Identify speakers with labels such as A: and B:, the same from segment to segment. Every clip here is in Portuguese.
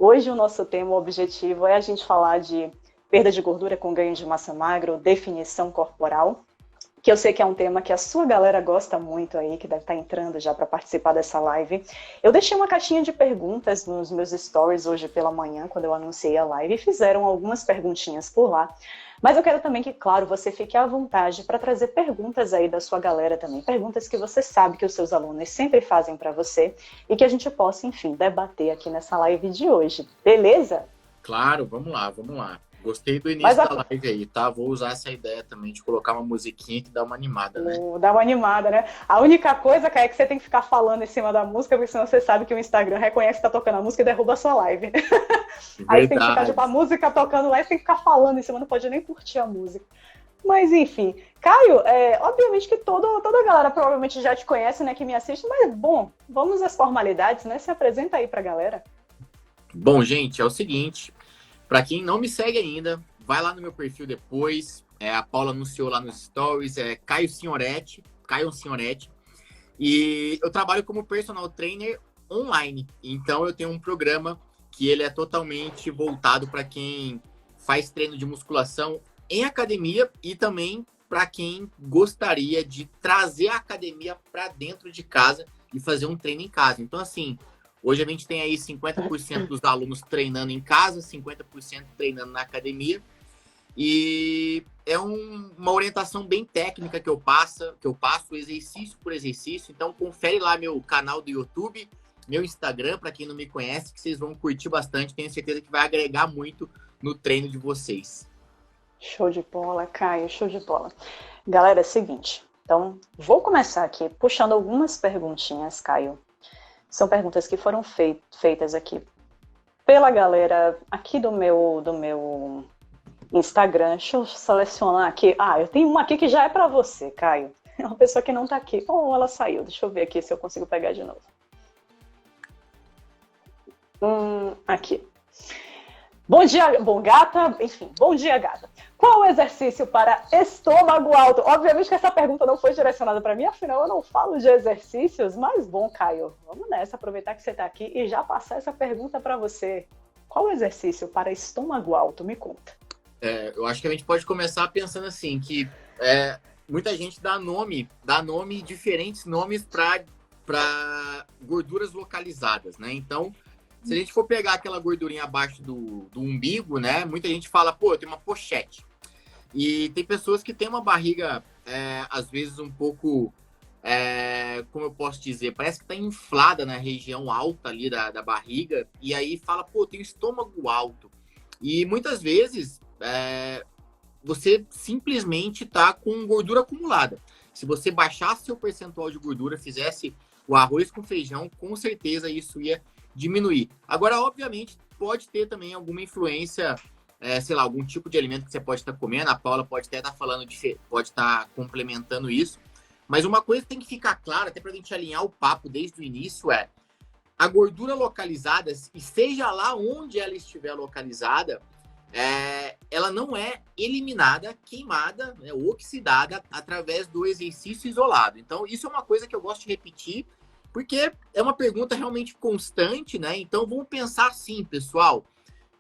A: Hoje o nosso tema, o objetivo é a gente falar de perda de gordura com ganho de massa magra, ou definição corporal, que eu sei que é um tema que a sua galera gosta muito aí, que deve estar entrando já para participar dessa live. Eu deixei uma caixinha de perguntas nos meus stories hoje pela manhã, quando eu anunciei a live, e fizeram algumas perguntinhas por lá. Mas eu quero também que, claro, você fique à vontade para trazer perguntas aí da sua galera também, perguntas que você sabe que os seus alunos sempre fazem para você e que a gente possa, enfim, debater aqui nessa live de hoje. Beleza?
B: Claro, vamos lá, vamos lá. Gostei do
A: Mas
B: início da live aí, tá? Vou usar essa ideia também de colocar uma musiquinha que dá uma animada, né?
A: Dá uma animada, né? A única coisa, cara, é que você tem que ficar falando em cima da música, porque senão você sabe que o Instagram reconhece que tá tocando a música e derruba a sua live. Aí você tem que ficar, tipo,
B: Verdade.
A: a música tocando lá e você tem que ficar falando em cima, não pode nem curtir a música. Mas, enfim. Caio, obviamente que toda a galera provavelmente já te conhece, né, que me assiste, mas, bom, vamos às formalidades, né? Se apresenta aí pra galera.
B: Bom, gente, é o seguinte. Para quem não me segue ainda, vai lá no meu perfil depois. A Paula anunciou lá nos stories, Caio Signoretti, Caio Signoretti. E eu trabalho como personal trainer online. Então eu tenho um programa que ele é totalmente voltado para quem faz treino de musculação em academia e também para quem gostaria de trazer a academia para dentro de casa e fazer um treino em casa. Então, assim, hoje a gente tem aí 50% dos alunos treinando em casa, 50% treinando na academia. E é uma orientação bem técnica que eu passo exercício por exercício. Então, confere lá meu canal do YouTube, meu Instagram, para quem não me conhece, que vocês vão curtir bastante. Tenho certeza que vai agregar muito no treino de vocês.
A: Show de bola, Caio, show de bola. Galera, é o seguinte. Então, vou começar aqui puxando algumas perguntinhas, Caio. São perguntas que foram feitas aqui pela galera aqui do meu Instagram. Deixa eu selecionar aqui. Eu tenho uma aqui que já é para você, Caio. É uma pessoa que não tá aqui. Ela saiu. Deixa eu ver aqui se eu consigo pegar de novo. Aqui. Bom dia, bom gata. Enfim, bom dia, gata. Qual o exercício para estômago alto? Obviamente que essa pergunta não foi direcionada para mim, afinal eu não falo de exercícios, mas bom, Caio, vamos nessa, aproveitar que você está aqui e já passar essa pergunta para você. Qual o exercício para estômago alto? Me conta.
B: Eu acho que a gente pode começar pensando assim, que muita gente dá diferentes nomes para gorduras localizadas, né? Então, se a gente for pegar aquela gordurinha abaixo do umbigo, né? Muita gente fala, pô, eu tenho uma pochete. E tem pessoas que têm uma barriga, às vezes, um pouco, como eu posso dizer, parece que tá inflada na região alta ali da barriga. E aí fala, pô, eu tenho estômago alto. E muitas vezes, você simplesmente tá com gordura acumulada. Se você baixasse seu percentual de gordura, fizesse o arroz com feijão, com certeza isso ia diminuir. Agora, obviamente, pode ter também alguma influência, sei lá, algum tipo de alimento que você pode estar comendo. A Paula pode até estar falando, pode estar complementando isso. Mas uma coisa que tem que ficar clara, até para a gente alinhar o papo desde o início, a gordura localizada, e seja lá onde ela estiver localizada, ela não é eliminada, queimada, né, oxidada através do exercício isolado. Então, isso é uma coisa que eu gosto de repetir, porque é uma pergunta realmente constante, né? Então, vamos pensar assim, pessoal,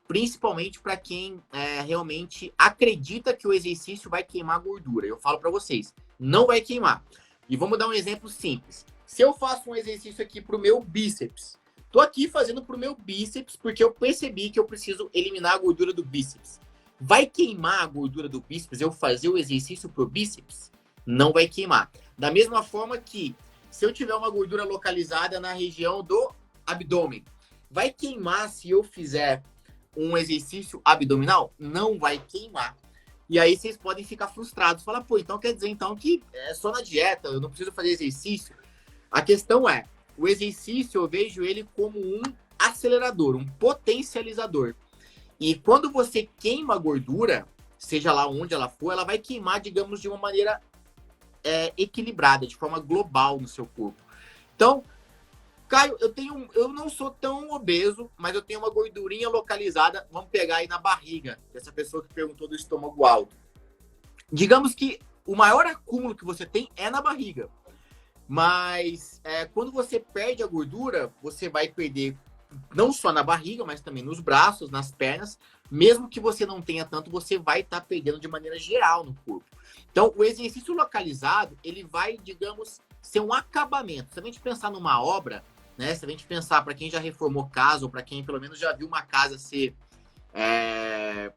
B: principalmente para quem realmente acredita que o exercício vai queimar gordura. Eu falo para vocês, não vai queimar. E vamos dar um exemplo simples. Se eu faço um exercício aqui para o meu bíceps, tô aqui fazendo para o meu bíceps porque eu percebi que eu preciso eliminar a gordura do bíceps. Vai queimar a gordura do bíceps eu fazer o exercício para o bíceps? Não vai queimar. Da mesma forma que se eu tiver uma gordura localizada na região do abdômen, vai queimar se eu fizer um exercício abdominal? Não vai queimar. E aí vocês podem ficar frustrados. Falar, pô, então quer dizer então que é só na dieta, eu não preciso fazer exercício. A questão o exercício eu vejo ele como um acelerador, um potencializador. E quando você queima a gordura, seja lá onde ela for, ela vai queimar, digamos, de uma maneira equilibrada, de forma global no seu corpo. Então, Caio, eu não sou tão obeso, mas eu tenho uma gordurinha localizada, vamos pegar aí na barriga, dessa pessoa que perguntou do estômago alto. Digamos que o maior acúmulo que você tem é na barriga. Mas quando você perde a gordura, você vai perder não só na barriga, mas também nos braços, nas pernas. Mesmo que você não tenha tanto, você vai estar perdendo de maneira geral no corpo. Então, o exercício localizado, ele vai, digamos, ser um acabamento. Se a gente pensar numa obra, né? Se a gente pensar para quem já reformou casa, ou para quem pelo menos já viu uma casa ser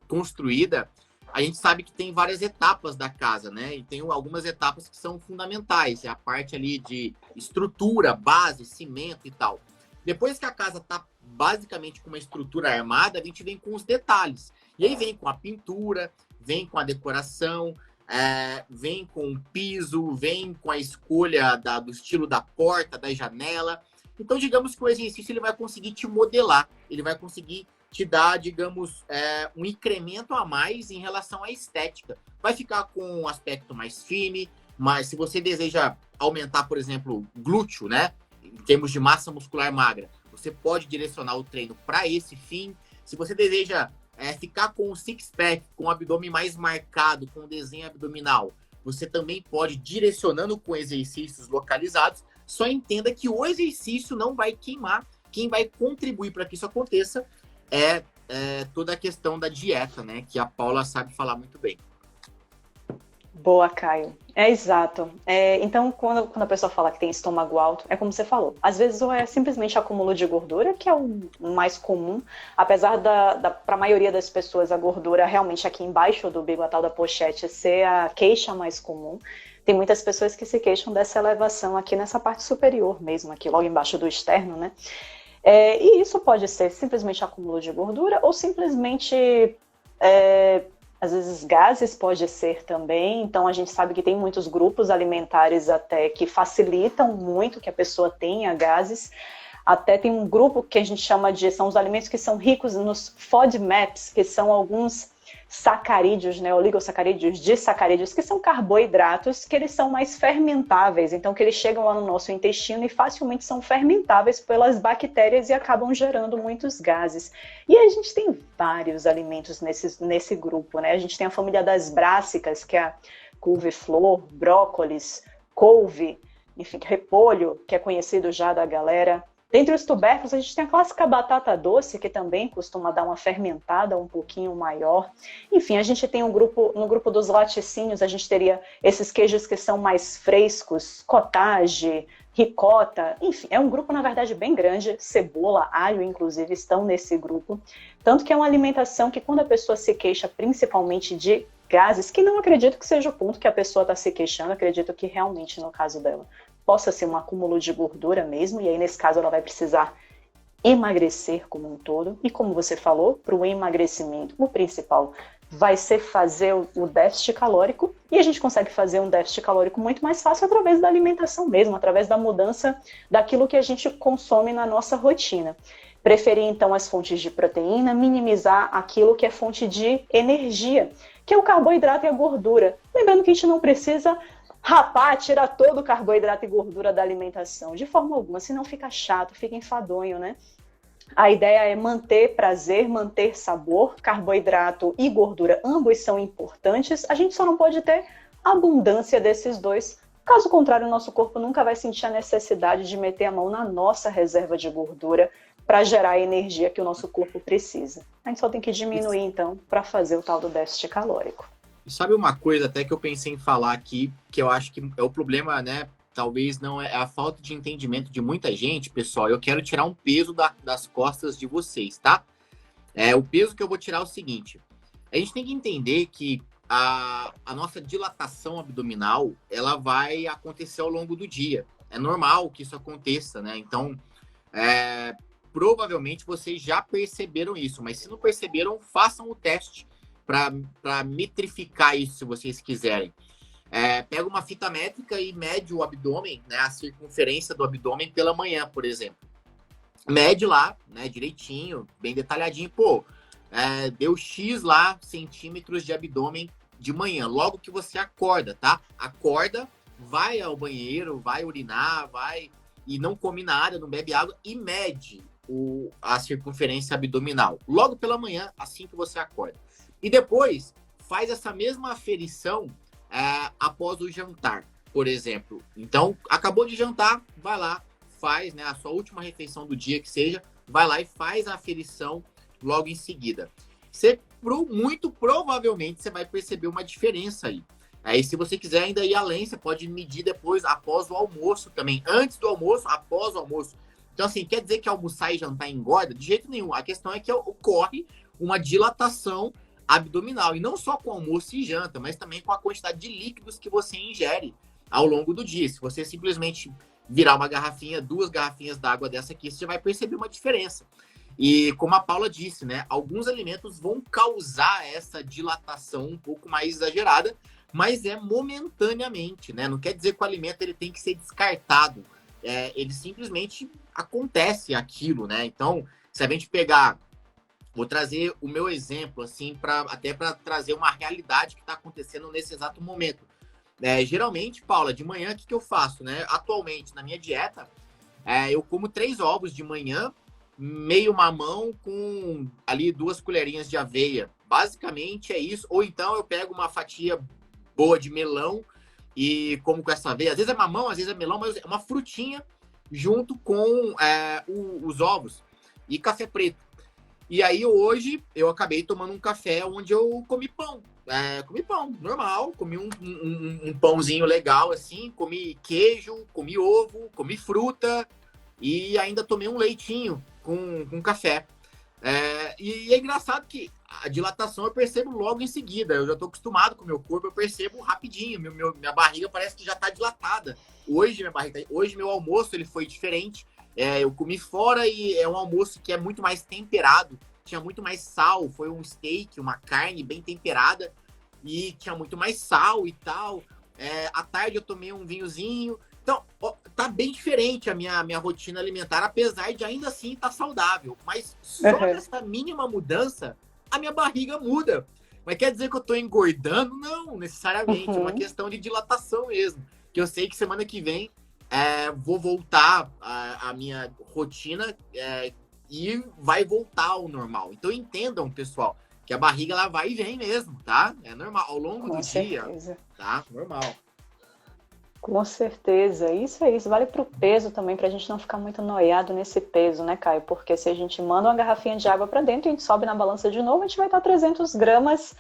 B: construída, a gente sabe que tem várias etapas da casa, né? E tem algumas etapas que são fundamentais. É a parte ali de estrutura, base, cimento e tal. Depois que a casa está basicamente com uma estrutura armada, a gente vem com os detalhes. E aí vem com a pintura, vem com a decoração, vem com o piso, vem com a escolha do estilo da porta, da janela. Então, digamos que o exercício ele vai conseguir te modelar, ele vai conseguir te dar, digamos, um incremento a mais em relação à estética. Vai ficar com um aspecto mais firme, mas se você deseja aumentar, por exemplo, glúteo, né? Em termos de massa muscular magra, você pode direcionar o treino para esse fim. Se você deseja ficar com o six-pack, com o abdômen mais marcado, com o desenho abdominal, você também pode direcionando com exercícios localizados. Só entenda que o exercício não vai queimar. Quem vai contribuir para que isso aconteça é toda a questão da dieta, né? Que a Paula sabe falar muito bem.
A: Boa, Caio. É exato. Então, quando a pessoa fala que tem estômago alto, é como você falou. Às vezes, ou é simplesmente acúmulo de gordura, que é o mais comum. Apesar para a maioria das pessoas, a gordura realmente aqui embaixo do umbigo, a tal da pochete, ser a queixa mais comum. Tem muitas pessoas que se queixam dessa elevação aqui nessa parte superior mesmo, aqui logo embaixo do externo, né? E isso pode ser simplesmente acúmulo de gordura ou simplesmente... às vezes gases pode ser também, então a gente sabe que tem muitos grupos alimentares até que facilitam muito que a pessoa tenha gases. Até tem um grupo que a gente chama são os alimentos que são ricos nos FODMAPs, que são alguns sacarídeos, né, oligosacarídeos, disacarídeos, que são carboidratos, que eles são mais fermentáveis, então que eles chegam lá no nosso intestino e facilmente são fermentáveis pelas bactérias e acabam gerando muitos gases. E a gente tem vários alimentos nesse grupo, né? A gente tem a família das brássicas, que é a couve-flor, brócolis, couve, enfim, repolho, que é conhecido já da galera. Dentre os tubérculos, a gente tem a clássica batata doce, que também costuma dar uma fermentada um pouquinho maior. Enfim, a gente tem no grupo dos laticínios, a gente teria esses queijos que são mais frescos, cottage, ricota, enfim, é um grupo, na verdade, bem grande. Cebola, alho, inclusive, estão nesse grupo. Tanto que é uma alimentação que, quando a pessoa se queixa principalmente de gases, que não acredito que seja o ponto que a pessoa está se queixando, acredito que realmente, no caso dela, possa ser um acúmulo de gordura mesmo, e aí nesse caso ela vai precisar emagrecer como um todo. E como você falou, para o emagrecimento, o principal vai ser fazer o déficit calórico, e a gente consegue fazer um déficit calórico muito mais fácil através da alimentação mesmo, através da mudança daquilo que a gente consome na nossa rotina. Preferir, então, as fontes de proteína, minimizar aquilo que é fonte de energia, que é o carboidrato e a gordura. Lembrando que a gente não precisa tirar todo o carboidrato e gordura da alimentação, de forma alguma, senão fica chato, fica enfadonho, né? A ideia é manter prazer, manter sabor, carboidrato e gordura, ambos são importantes, a gente só não pode ter abundância desses dois. Caso contrário, o nosso corpo nunca vai sentir a necessidade de meter a mão na nossa reserva de gordura para gerar a energia que o nosso corpo precisa. A gente só tem que diminuir, então, para fazer o tal do déficit calórico.
B: E sabe uma coisa até que eu pensei em falar aqui, que eu acho que é o problema, né? Talvez não é a falta de entendimento de muita gente, pessoal. Eu quero tirar um peso das costas de vocês, tá? O peso que eu vou tirar é o seguinte. A gente tem que entender que a nossa dilatação abdominal, ela vai acontecer ao longo do dia. É normal que isso aconteça, né? Então, provavelmente vocês já perceberam isso. Mas se não perceberam, façam o teste para metrificar isso, se vocês quiserem. Pega uma fita métrica e mede o abdômen, né, a circunferência do abdômen pela manhã, por exemplo. Mede lá, né, direitinho, bem detalhadinho. Deu X lá, centímetros de abdômen de manhã, logo que você acorda, tá? Acorda, vai ao banheiro, vai urinar, e não come nada, não bebe água e mede a circunferência abdominal. Logo pela manhã, assim que você acorda. E depois, faz essa mesma aferição após o jantar, por exemplo. Então, acabou de jantar, vai lá, faz, né, a sua última refeição do dia, que seja, vai lá e faz a aferição logo em seguida. Muito provavelmente você vai perceber uma diferença aí. Aí, se você quiser ainda ir além, você pode medir depois, após o almoço também. Antes do almoço, após o almoço. Então, assim, quer dizer que almoçar e jantar engorda? De jeito nenhum. A questão é que ocorre uma dilatação abdominal. E não só com almoço e janta, mas também com a quantidade de líquidos que você ingere ao longo do dia. Se você simplesmente virar uma garrafinha, 2 garrafinhas d'água dessa aqui, você já vai perceber uma diferença. E como a Paula disse, né? Alguns alimentos vão causar essa dilatação um pouco mais exagerada, mas é momentaneamente, né? Não quer dizer que o alimento ele tem que ser descartado. Ele simplesmente acontece aquilo, né? Então, se a gente pegar... Vou trazer o meu exemplo, assim, até para trazer uma realidade que está acontecendo nesse exato momento. Geralmente, Paula, de manhã, o que eu faço, né? Atualmente, na minha dieta, eu como 3 ovos de manhã, meio mamão com ali 2 colherinhas de aveia. Basicamente é isso. Ou então eu pego uma fatia boa de melão e como com essa aveia. Às vezes é mamão, às vezes é melão, mas é uma frutinha junto com os ovos e café preto. E aí hoje eu acabei tomando um café onde eu comi pão. Comi pão, normal. Comi um pãozinho legal, assim. Comi queijo, comi ovo, comi fruta e ainda tomei um leitinho com café. E é engraçado que a dilatação eu percebo logo em seguida. Eu já estou acostumado com o meu corpo, eu percebo rapidinho. Minha barriga parece que já está dilatada. Hoje meu almoço ele foi diferente. Eu comi fora e é um almoço que é muito mais temperado. Tinha muito mais sal. Foi um steak, uma carne bem temperada. E tinha muito mais sal e tal. À tarde eu tomei um vinhozinho. Então, tá bem diferente a minha rotina alimentar, apesar de ainda assim estar saudável. Mas só essa mínima mudança, a minha barriga muda. Mas quer dizer que eu tô engordando? Não, necessariamente. É uma questão de dilatação mesmo. Que eu sei que semana que vem vou voltar a minha rotina e vai voltar ao normal. Então entendam, pessoal, que a barriga ela vai e vem mesmo, tá? É normal. Ao longo do dia, tá? Normal.
A: Com certeza, isso é isso. Vale para o peso também, para a gente não ficar muito noiado nesse peso, né, Caio? Porque se a gente manda uma garrafinha de água para dentro e a gente sobe na balança de novo, a gente vai estar 300 gramas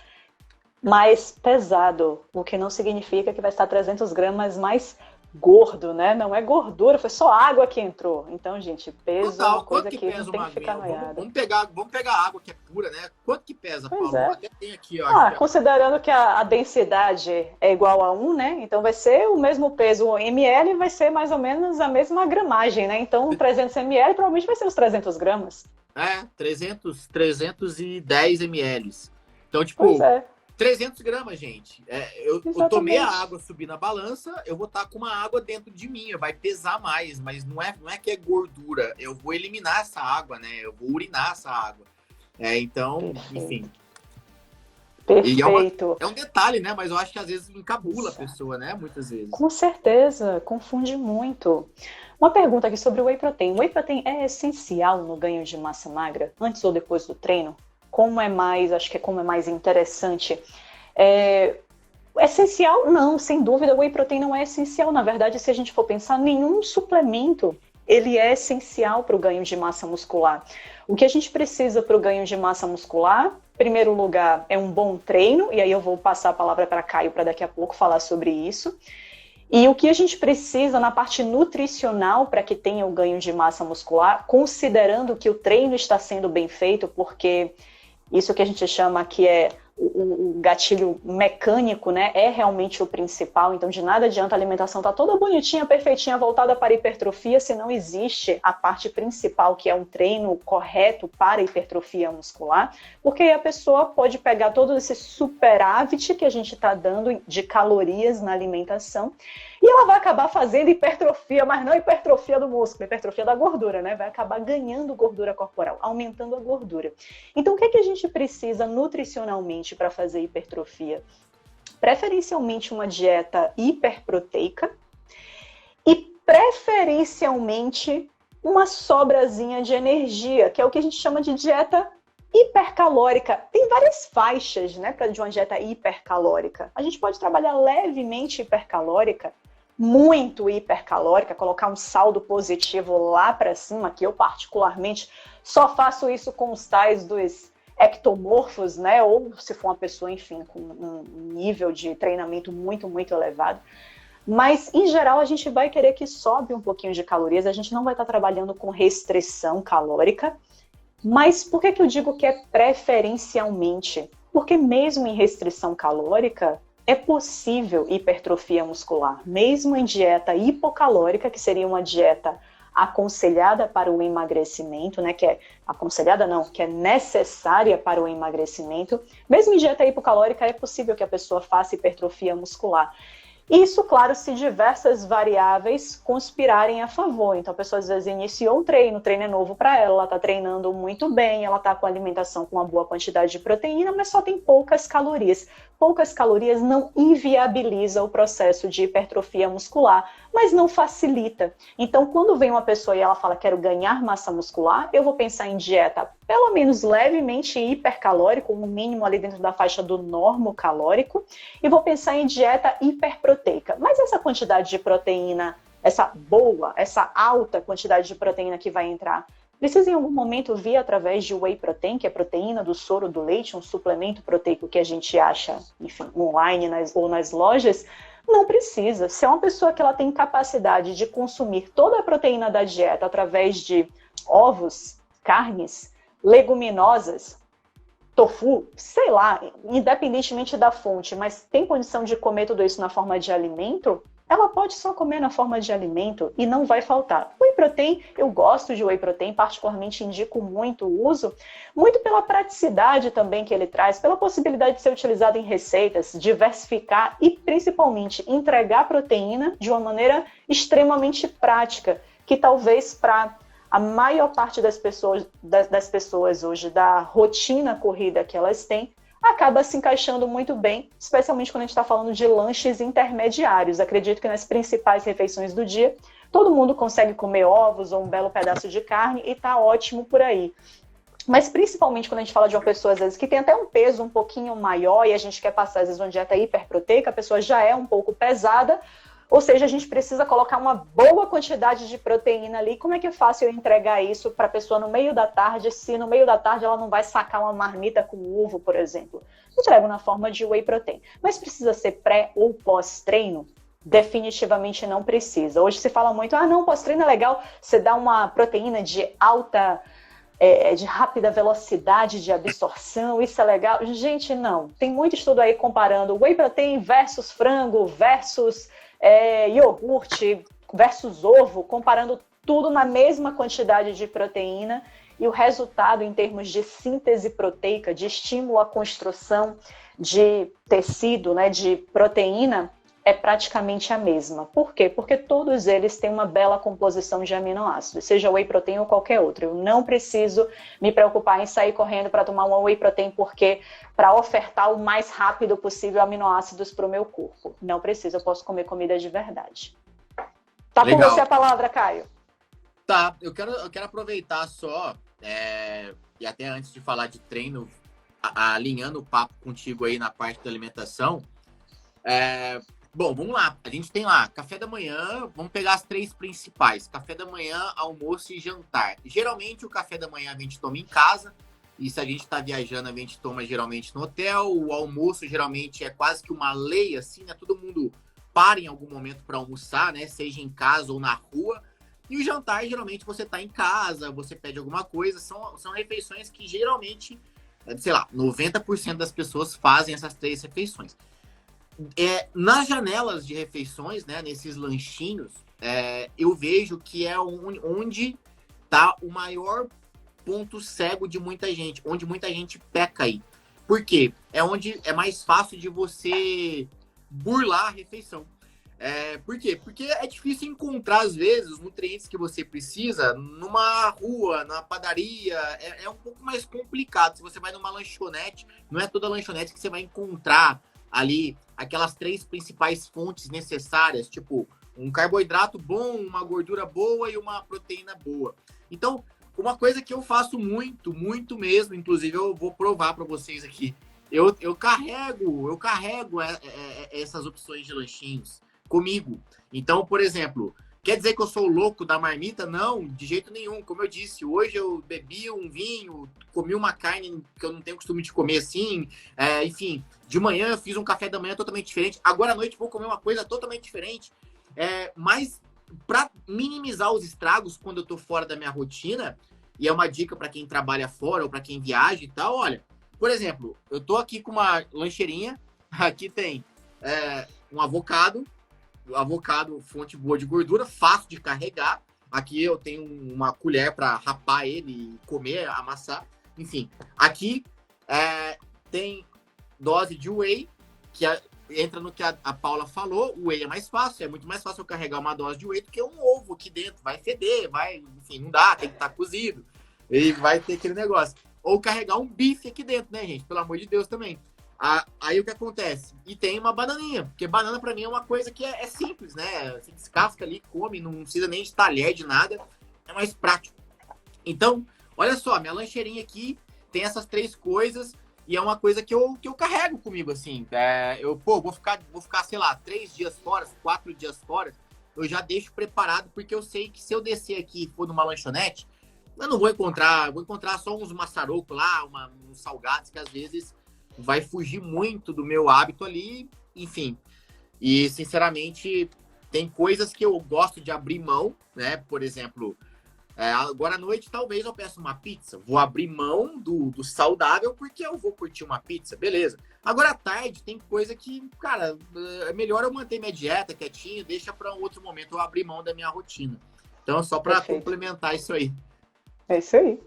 A: mais pesado, o que não significa que vai estar 300 gramas mais gordo, né? Não é gordura, foi só água que entrou. Então, gente, peso é uma coisa que não tem que ficar noiado.
B: Vamos pegar água que é pura, né? Quanto que pesa, Paulo? Até tem aqui, ó.
A: Considerando que a densidade é igual a 1, né? Então vai ser o mesmo peso, o ml vai ser mais ou menos a mesma gramagem, né? Então 300 ml provavelmente vai ser os 300 gramas.
B: 310 ml. Então, tipo... 300 gramas, gente. Eu tomei a água, subi na balança, eu vou estar com uma água dentro de mim, vai pesar mais, mas não é que é gordura, eu vou eliminar essa água, né? Eu vou urinar essa água. Então, enfim.
A: Perfeito.
B: É um detalhe, né? Mas eu acho que às vezes encabula a pessoa, né? Muitas vezes.
A: Com certeza, confunde muito. Uma pergunta aqui sobre o whey protein. O whey protein é essencial no ganho de massa magra, antes ou depois do treino? Acho que como é mais interessante. Essencial? Não, sem dúvida, o whey protein não é essencial. Na verdade, se a gente for pensar, nenhum suplemento ele é essencial para o ganho de massa muscular. O que a gente precisa para o ganho de massa muscular, em primeiro lugar, é um bom treino, e aí eu vou passar a palavra para Caio para daqui a pouco falar sobre isso. E o que a gente precisa na parte nutricional para que tenha o ganho de massa muscular, considerando que o treino está sendo bem feito, porque isso que a gente chama que é o gatilho mecânico, né, é realmente o principal. Então, de nada adianta a alimentação estar toda bonitinha, perfeitinha, voltada para a hipertrofia, se não existe a parte principal, que é um treino correto para a hipertrofia muscular, porque a pessoa pode pegar todo esse superávit que a gente está dando de calorias na alimentação e ela vai acabar fazendo hipertrofia, mas não hipertrofia do músculo, hipertrofia da gordura, né? Vai acabar ganhando gordura corporal, aumentando a gordura. Então, o que é que a gente precisa nutricionalmente para fazer hipertrofia? Preferencialmente uma dieta hiperproteica e preferencialmente uma sobrazinha de energia, que é o que a gente chama de dieta hipercalórica. Tem várias faixas, né, de uma dieta hipercalórica. A gente pode trabalhar levemente hipercalórica, muito hipercalórica, colocar um saldo positivo lá para cima, que eu particularmente só faço isso com os tais dos ectomorfos, né? Ou se for uma pessoa, enfim, com um nível de treinamento muito, muito elevado. Mas, em geral, a gente vai querer que sobe um pouquinho de calorias, a gente não vai estar trabalhando com restrição calórica. Mas por que eu digo que é preferencialmente? Porque mesmo em restrição calórica, é possível hipertrofia muscular, mesmo em dieta hipocalórica, que seria uma dieta aconselhada para o emagrecimento, né, que é aconselhada não, que é necessária para o emagrecimento, mesmo em dieta hipocalórica é possível que a pessoa faça hipertrofia muscular. Isso, claro, se diversas variáveis conspirarem a favor. Então, a pessoa às vezes iniciou o treino é novo para ela, ela está treinando muito bem, ela está com alimentação com uma boa quantidade de proteína, mas só tem poucas calorias. Poucas calorias não inviabiliza o processo de hipertrofia muscular, mas não facilita. Então, quando vem uma pessoa e ela fala, quero ganhar massa muscular, eu vou pensar em dieta pelo menos levemente hipercalórico, no mínimo ali dentro da faixa do normocalórico, e vou pensar em dieta hiperproteica. Mas essa quantidade de proteína, essa alta quantidade de proteína que vai entrar, precisa em algum momento vir através de whey protein, que é proteína do soro do leite, um suplemento proteico que a gente acha, enfim, online ou nas lojas? Não precisa. Se é uma pessoa que ela tem capacidade de consumir toda a proteína da dieta através de ovos, carnes, leguminosas, tofu, sei lá, independentemente da fonte, mas tem condição de comer tudo isso na forma de alimento, ela pode só comer na forma de alimento e não vai faltar. Whey protein, eu gosto de whey protein, particularmente indico muito o uso, muito pela praticidade também que ele traz, pela possibilidade de ser utilizado em receitas, diversificar e principalmente entregar proteína de uma maneira extremamente prática, que talvez para a maior parte das pessoas hoje, da rotina corrida que elas têm, acaba se encaixando muito bem, especialmente quando a gente está falando de lanches intermediários. Acredito que nas principais refeições do dia, todo mundo consegue comer ovos ou um belo pedaço de carne e está ótimo por aí. Mas principalmente quando a gente fala de uma pessoa, às vezes, que tem até um peso um pouquinho maior e a gente quer passar, às vezes, uma dieta hiperproteica, a pessoa já é um pouco pesada, ou seja, a gente precisa colocar uma boa quantidade de proteína ali. Como é que é fácil eu entregar isso para a pessoa no meio da tarde, se no meio da tarde ela não vai sacar uma marmita com ovo, por exemplo? Entrego na forma de whey protein. Mas precisa ser pré ou pós-treino? Definitivamente não precisa. Hoje se fala muito, não, pós-treino é legal, você dá uma proteína de alta, de rápida velocidade de absorção, isso é legal. Gente, não. Tem muito estudo aí comparando whey protein versus frango, versus iogurte versus ovo, comparando tudo na mesma quantidade de proteína e o resultado em termos de síntese proteica, de estímulo à construção de tecido, né, de proteína, é praticamente a mesma. Por quê? Porque todos eles têm uma bela composição de aminoácidos, seja whey protein ou qualquer outro. Eu não preciso me preocupar em sair correndo para tomar uma whey protein porque para ofertar o mais rápido possível aminoácidos para o meu corpo. Não preciso, eu posso comer comida de verdade. Tá Legal. Com você a palavra, Caio.
B: Tá, eu quero aproveitar só, e até antes de falar de treino, alinhando o papo contigo aí na parte da alimentação, bom, vamos lá. A gente tem lá café da manhã, vamos pegar as 3 principais. Café da manhã, almoço e jantar. Geralmente o café da manhã a gente toma em casa, e se a gente está viajando, a gente toma geralmente no hotel. O almoço geralmente é quase que uma lei, assim, né? Todo mundo para em algum momento para almoçar, né? Seja em casa ou na rua. E o jantar, geralmente você está em casa, você pede alguma coisa. São refeições que geralmente, sei lá, 90% das pessoas fazem essas 3 refeições. Nas janelas de refeições, né, nesses lanchinhos, eu vejo que é onde está o maior ponto cego de muita gente, onde muita gente peca aí. Por quê? É onde é mais fácil de você burlar a refeição. Por quê? Porque é difícil encontrar, às vezes, os nutrientes que você precisa numa rua, na padaria. É um pouco mais complicado. Se você vai numa lanchonete, não é toda lanchonete que você vai encontrar ali aquelas 3 principais fontes necessárias, tipo um carboidrato bom, uma gordura boa e uma proteína boa. Então, uma coisa que eu faço muito, muito mesmo, inclusive eu vou provar para vocês aqui, eu carrego essas opções de lanchinhos comigo. Então, por exemplo, quer dizer que eu sou o louco da marmita? Não, de jeito nenhum. Como eu disse, hoje eu bebi um vinho, comi uma carne que eu não tenho costume de comer assim. Enfim, de manhã eu fiz um café da manhã totalmente diferente. Agora à noite vou comer uma coisa totalmente diferente. Mas para minimizar os estragos quando eu tô fora da minha rotina, e é uma dica para quem trabalha fora ou para quem viaja e tal, olha, por exemplo, eu tô aqui com uma lancheirinha, aqui tem um avocado, fonte boa de gordura, fácil de carregar. Aqui eu tenho uma colher para rapar ele, comer, amassar. Enfim, aqui tem dose de whey, que entra no que a Paula falou. O whey é mais fácil, é muito mais fácil eu carregar uma dose de whey do que um ovo aqui dentro. Vai feder, enfim, não dá, tem que estar cozido. E vai ter aquele negócio. Ou carregar um bife aqui dentro, né, gente? Pelo amor de Deus também. Aí o que acontece? E tem uma bananinha, porque banana pra mim é uma coisa que é simples, né? Você descasca ali, come, não precisa nem de talher, de nada. É mais prático. Então, olha só, minha lancheirinha aqui tem essas 3 coisas e é uma coisa que eu carrego comigo, assim. Vou ficar, sei lá, 3 dias fora, 4 dias fora, eu já deixo preparado, porque eu sei que se eu descer aqui e for numa lanchonete, eu não vou encontrar só uns maçarocos lá, uns salgados que às vezes vai fugir muito do meu hábito ali, enfim. E, sinceramente, tem coisas que eu gosto de abrir mão, né? Por exemplo, agora à noite talvez eu peça uma pizza. Vou abrir mão do saudável porque eu vou curtir uma pizza, beleza. Agora à tarde tem coisa que, cara, é melhor eu manter minha dieta quietinho, deixa para um outro momento eu abrir mão da minha rotina. Então, só para complementar isso aí.
A: É isso aí.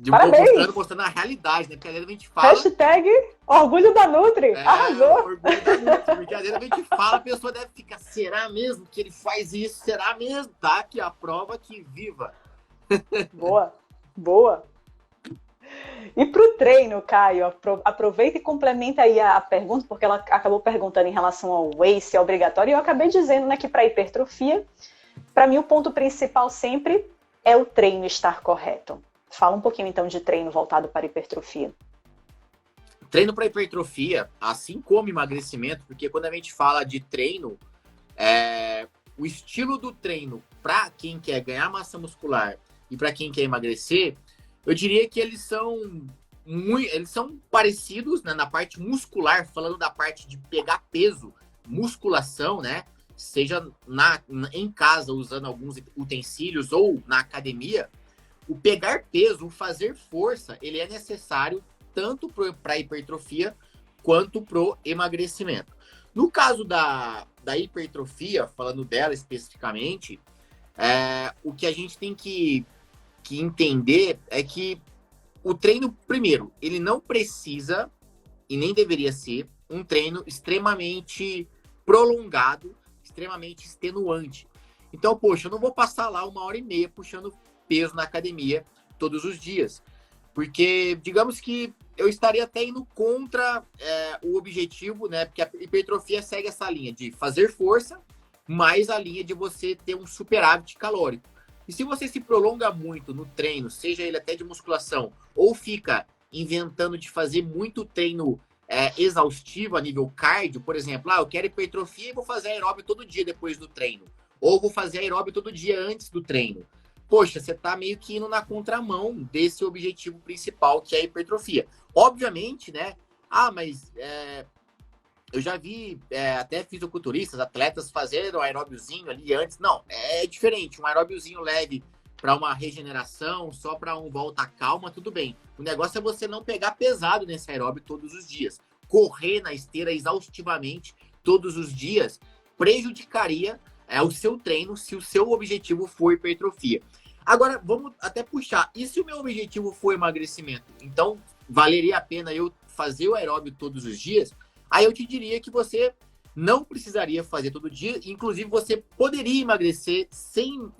B: Parabéns! Mostrando a realidade, né? Porque às vezes a gente fala...
A: Hashtag orgulho da Nutri. Arrasou!
B: Orgulho da Nutri. Porque às vezes a gente fala, a pessoa deve ficar, será mesmo que ele faz isso? Será mesmo? Tá aqui a prova que viva.
A: Boa. E pro treino, Caio, aproveita e complementa aí a pergunta, porque ela acabou perguntando em relação ao whey, se é obrigatório, e eu acabei dizendo, né, que para hipertrofia, para mim o ponto principal sempre é o treino estar correto. Fala um pouquinho, então, de treino voltado para hipertrofia.
B: Treino para hipertrofia, assim como emagrecimento, porque quando a gente fala de treino, o estilo do treino para quem quer ganhar massa muscular e para quem quer emagrecer, eu diria que eles são parecidos, né, na parte muscular, falando da parte de pegar peso, musculação, né? Seja em casa, usando alguns utensílios ou na academia. O pegar peso, o fazer força, ele é necessário tanto para a hipertrofia quanto para o emagrecimento. No caso da hipertrofia, falando dela especificamente, o que a gente tem que entender é que o treino, primeiro, ele não precisa e nem deveria ser um treino extremamente prolongado, extremamente extenuante. Então, poxa, eu não vou passar lá 1h30 puxando peso na academia todos os dias, porque digamos que eu estaria até indo contra o objetivo, né? Porque a hipertrofia segue essa linha de fazer força, mais a linha de você ter um superávit calórico. E se você se prolonga muito no treino, seja ele até de musculação, ou fica inventando de fazer muito treino exaustivo a nível cardio, por exemplo, eu quero hipertrofia e vou fazer aeróbio todo dia depois do treino, ou vou fazer aeróbio todo dia antes do treino. Poxa, você está meio que indo na contramão desse objetivo principal, que é a hipertrofia. Obviamente, né? Mas eu já vi até fisiculturistas, atletas fazendo aeróbiozinho ali antes. Não, é diferente. Um aeróbiozinho leve para uma regeneração, só para um volta calma, tudo bem. O negócio é você não pegar pesado nesse aeróbio todos os dias. Correr na esteira exaustivamente todos os dias prejudicaria o seu treino se o seu objetivo for hipertrofia. Agora, vamos até puxar. E se o meu objetivo for emagrecimento? Então, valeria a pena eu fazer o aeróbio todos os dias? Aí eu te diria que você não precisaria fazer todo dia. Inclusive, você poderia emagrecer sem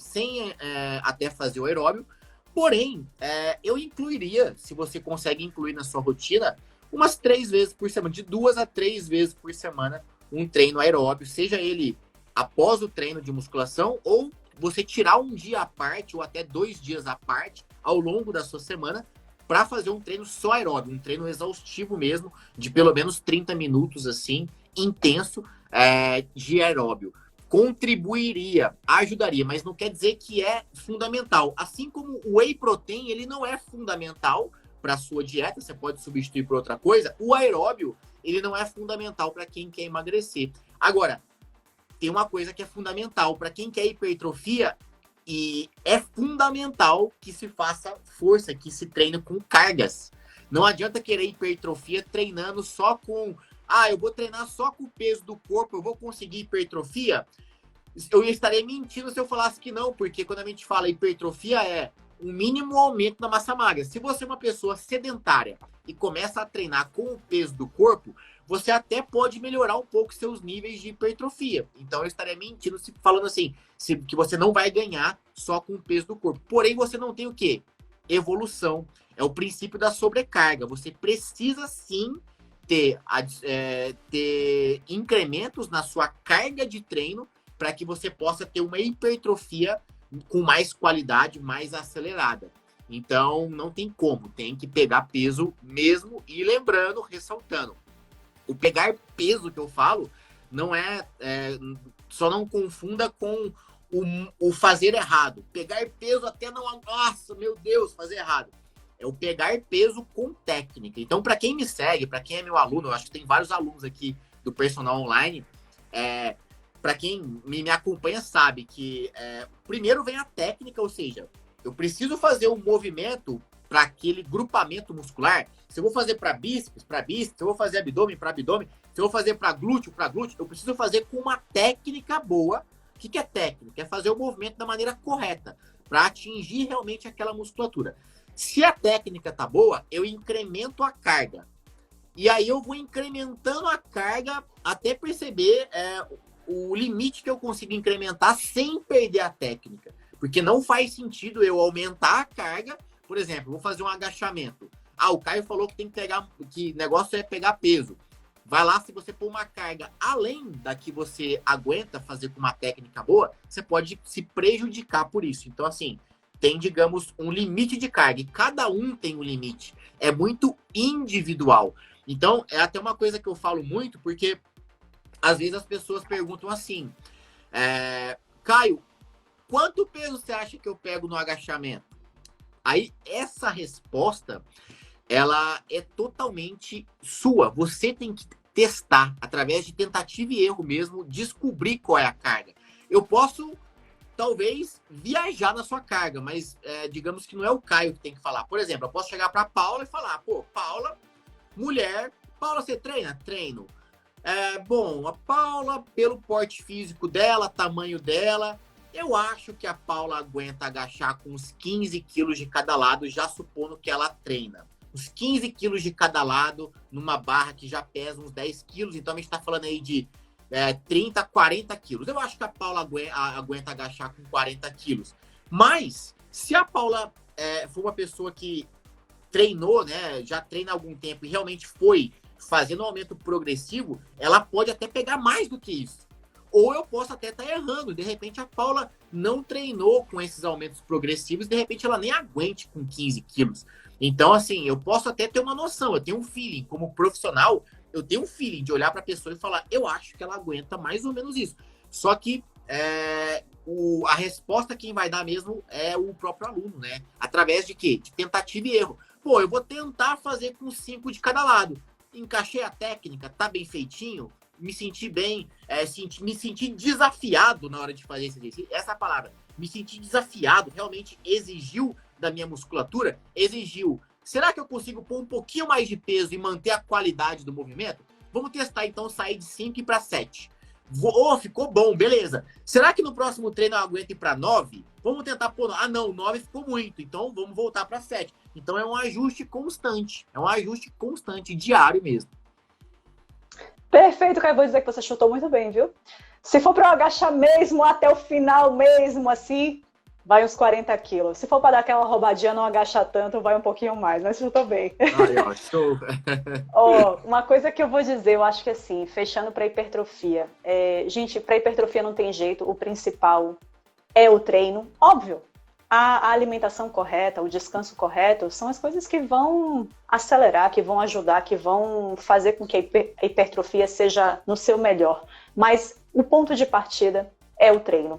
B: até fazer o aeróbio. Porém, eu incluiria, se você consegue incluir na sua rotina, umas 3 vezes por semana, de 2 a 3 vezes por semana, um treino aeróbio, seja ele após o treino de musculação, ou você tirar um dia à parte, ou até 2 dias à parte, ao longo da sua semana, para fazer um treino só aeróbio, um treino exaustivo mesmo, de pelo menos 30 minutos, assim, intenso, de aeróbio. contribuiria, ajudaria, mas não quer dizer que é fundamental. Assim como o whey protein, ele não é fundamental para a sua dieta, você pode substituir por outra coisa. O aeróbio, ele não é fundamental para quem quer emagrecer. Agora, tem uma coisa que é fundamental para quem quer hipertrofia, e é fundamental que se faça força, que se treine com cargas. Não adianta querer hipertrofia treinando só com... eu vou treinar só com o peso do corpo, eu vou conseguir hipertrofia? Eu estaria mentindo se eu falasse que não, porque quando a gente fala hipertrofia é um mínimo aumento da massa magra. Se você é uma pessoa sedentária e começa a treinar com o peso do corpo, você até pode melhorar um pouco seus níveis de hipertrofia. Então eu estaria mentindo se falando assim, que você não vai ganhar só com o peso do corpo. Porém, você não tem o quê? Evolução. É o princípio da sobrecarga. Você precisa sim ter incrementos na sua carga de treino para que você possa ter uma hipertrofia com mais qualidade, mais acelerada. Então, não tem como. Tem que pegar peso mesmo. E lembrando, ressaltando, o pegar peso que eu falo não só não confunda com o fazer errado. Pegar peso até não... Nossa, meu Deus, fazer errado. É o pegar peso com técnica. Então, para quem me segue, para quem é meu aluno, eu acho que tem vários alunos aqui do personal online, para quem me acompanha sabe que primeiro vem a técnica, ou seja, eu preciso fazer um movimento para aquele grupamento muscular. Se eu vou fazer para bíceps, se eu vou fazer abdômen para abdômen, se eu vou fazer para glúteo, eu preciso fazer com uma técnica boa. O que é técnica? É fazer o movimento da maneira correta, para atingir realmente aquela musculatura. Se a técnica tá boa, eu incremento a carga. E aí eu vou incrementando a carga até perceber o limite que eu consigo incrementar sem perder a técnica. Porque não faz sentido eu aumentar a carga. Por exemplo, vou fazer um agachamento. O Caio falou que que negócio é pegar peso. Vai lá, se você pôr uma carga além da que você aguenta fazer com uma técnica boa, você pode se prejudicar por isso. Então, assim, tem, digamos, um limite de carga. E cada um tem um limite. É muito individual. Então, é até uma coisa que eu falo muito, porque às vezes as pessoas perguntam assim, Caio, quanto peso você acha que eu pego no agachamento? Aí, essa resposta, ela é totalmente sua. Você tem que testar, através de tentativa e erro mesmo, descobrir qual é a carga. Eu posso, talvez, viajar na sua carga, mas digamos que não é o Caio que tem que falar. Por exemplo, eu posso chegar para a Paula e falar, Paula, mulher, Paula, você treina? Treino. Bom, a Paula, pelo porte físico dela, tamanho dela, eu acho que a Paula aguenta agachar com uns 15 quilos de cada lado, já supondo que ela treina. Uns 15 quilos de cada lado, numa barra que já pesa uns 10 quilos. Então, a gente está falando aí de 30, 40 quilos. Eu acho que a Paula aguenta agachar com 40 quilos. Mas, se a Paula for uma pessoa que treinou, né, já treina há algum tempo e realmente foi fazendo um aumento progressivo, ela pode até pegar mais do que isso. Ou eu posso até estar errando. De repente, a Paula não treinou com esses aumentos progressivos. De repente, ela nem aguente com 15 quilos. Então, assim, eu posso até ter uma noção. Eu tenho um feeling. Como profissional, eu tenho um feeling de olhar para a pessoa e falar, eu acho que ela aguenta mais ou menos isso. Só que a resposta quem vai dar mesmo é o próprio aluno, né? Através de quê? De tentativa e erro. Eu vou tentar fazer com 5 de cada lado. Encaixei a técnica, tá bem feitinho, me senti bem, me senti desafiado na hora de fazer esse exercício. Essa é a palavra. Me senti desafiado, realmente exigiu da minha musculatura, exigiu. Será que eu consigo pôr um pouquinho mais de peso e manter a qualidade do movimento? Vamos testar, então, sair de 5 e para 7. Ficou bom, beleza. Será que no próximo treino eu aguento ir para 9? Vamos tentar pôr... não, 9 ficou muito, então vamos voltar para 7. Então, é um ajuste constante. É um ajuste constante, diário mesmo.
A: Perfeito, Caio. Vou dizer que você chutou muito bem, viu? Se for para eu agachar mesmo, até o final mesmo, assim, vai uns 40 quilos. Se for para dar aquela roubadinha, não agachar tanto, vai um pouquinho mais. Mas chutou bem.
B: Show.
A: Uma coisa que eu vou dizer, eu acho que assim, fechando para hipertrofia. Gente, para hipertrofia não tem jeito. O principal é o treino. Óbvio. A alimentação correta, o descanso correto, são as coisas que vão acelerar, que vão ajudar, que vão fazer com que a hipertrofia seja no seu melhor. Mas o ponto de partida é o treino.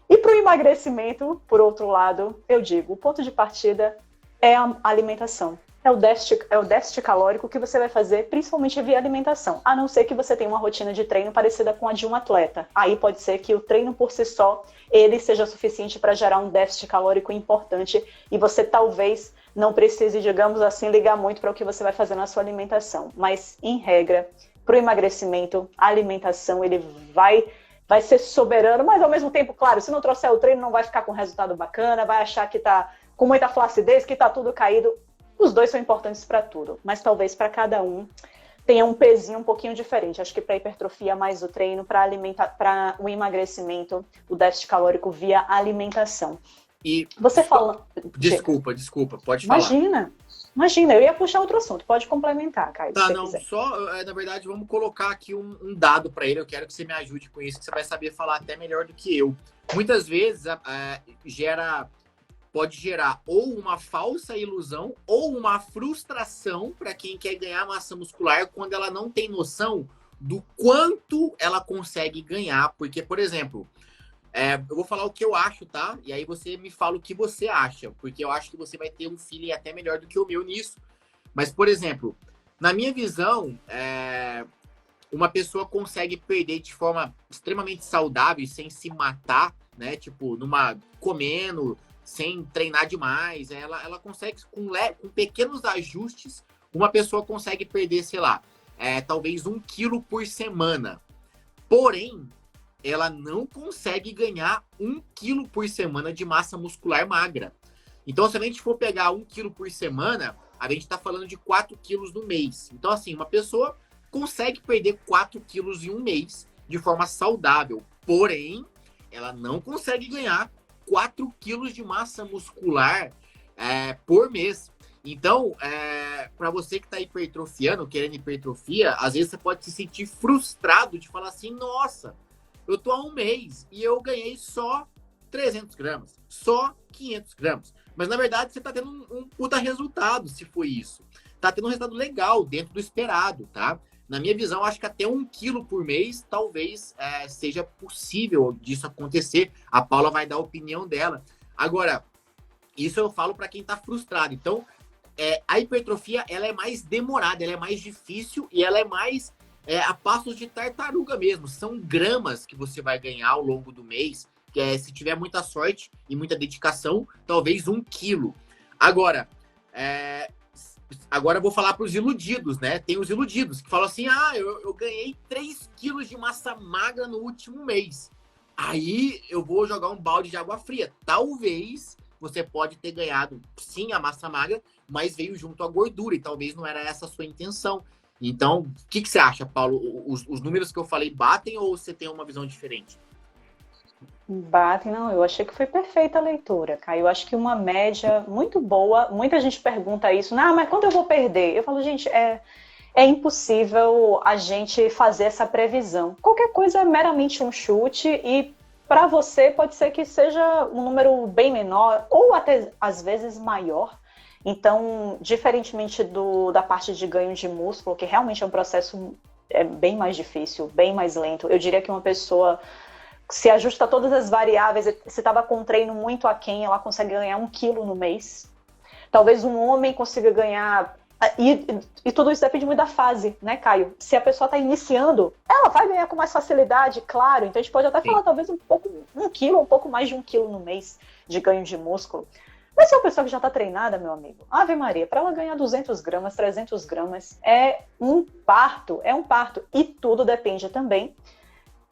A: E para o emagrecimento, por outro lado, eu digo, o ponto de partida é a alimentação. É o déficit calórico que você vai fazer, principalmente via alimentação. A não ser que você tenha uma rotina de treino parecida com a de um atleta. Aí pode ser que o treino por si só, ele seja suficiente para gerar um déficit calórico importante e você talvez não precise, digamos assim, ligar muito para o que você vai fazer na sua alimentação. Mas, em regra, para o emagrecimento, a alimentação, ele vai ser soberano, mas ao mesmo tempo, claro, se não trouxer o treino, não vai ficar com resultado bacana, vai achar que está com muita flacidez, que está tudo caído. Os dois são importantes para tudo, mas talvez para cada um tenha um pezinho um pouquinho diferente. Acho que para hipertrofia mais o treino, para o emagrecimento, o déficit calórico via alimentação.
B: E
A: você fala...
B: Desculpa, pode falar.
A: Imagina, eu ia puxar outro assunto, pode complementar, Caio.
B: Tá, não, só, na verdade, vamos colocar aqui um dado para ele, eu quero que você me ajude com isso, que você vai saber falar até melhor do que eu. Muitas vezes pode gerar ou uma falsa ilusão ou uma frustração para quem quer ganhar massa muscular quando ela não tem noção do quanto ela consegue ganhar. Porque, por exemplo, eu vou falar o que eu acho, tá? E aí você me fala o que você acha, porque eu acho que você vai ter um feeling até melhor do que o meu nisso. Mas, por exemplo, na minha visão, uma pessoa consegue perder de forma extremamente saudável, sem se matar, né? Tipo, comendo, sem treinar demais. Ela consegue, com pequenos ajustes, uma pessoa consegue perder, sei lá, talvez 1 quilo por semana. Porém, ela não consegue ganhar 1 quilo por semana de massa muscular magra. Então, se a gente for pegar 1 quilo por semana, a gente está falando de 4 quilos no mês. Então, assim, uma pessoa consegue perder 4 quilos em um mês de forma saudável. Porém, ela não consegue ganhar 4 quilos de massa muscular por mês. Então, para você que está hipertrofiando, querendo hipertrofia, às vezes você pode se sentir frustrado de falar assim, nossa, eu tô há um mês e eu ganhei só 300 gramas, só 500 gramas. Mas, na verdade, você tá tendo um puta resultado, se for isso. Tá tendo um resultado legal, dentro do esperado, tá? Na minha visão, acho que até 1 quilo por mês, talvez seja possível disso acontecer. A Paula vai dar a opinião dela. Agora, isso eu falo para quem tá frustrado. Então, a hipertrofia, ela é mais demorada, ela é mais difícil e ela é mais a passos de tartaruga mesmo. São gramas que você vai ganhar ao longo do mês, que se tiver muita sorte e muita dedicação, talvez 1 quilo. Agora eu vou falar para os iludidos, né? Tem os iludidos que falam assim, eu ganhei 3 quilos de massa magra no último mês. Aí eu vou jogar um balde de água fria. Talvez você pode ter ganhado, sim, a massa magra, mas veio junto à gordura e talvez não era essa a sua intenção. Então, o que você acha, Paulo? Os números que eu falei batem ou você tem uma visão diferente?
A: Batem, não. Eu achei que foi perfeita a leitura, Caio. Eu acho que uma média muito boa. Muita gente pergunta isso. Mas quando eu vou perder? Eu falo, gente, é impossível a gente fazer essa previsão. Qualquer coisa é meramente um chute e para você pode ser que seja um número bem menor ou até às vezes maior. Então, diferentemente da parte de ganho de músculo, que realmente é um processo bem mais difícil, bem mais lento, eu diria que uma pessoa se ajusta a todas as variáveis, se estava com um treino muito aquém, ela consegue ganhar 1 quilo no mês. Talvez um homem consiga ganhar... E tudo isso depende muito da fase, né, Caio? Se a pessoa está iniciando, ela vai ganhar com mais facilidade, claro. Então a gente pode até falar talvez um quilo, um pouco mais de 1 quilo no mês de ganho de músculo. Mas se é uma pessoa que já está treinada, meu amigo, Ave Maria, para ela ganhar 200 gramas, 300 gramas, é um parto. E tudo depende também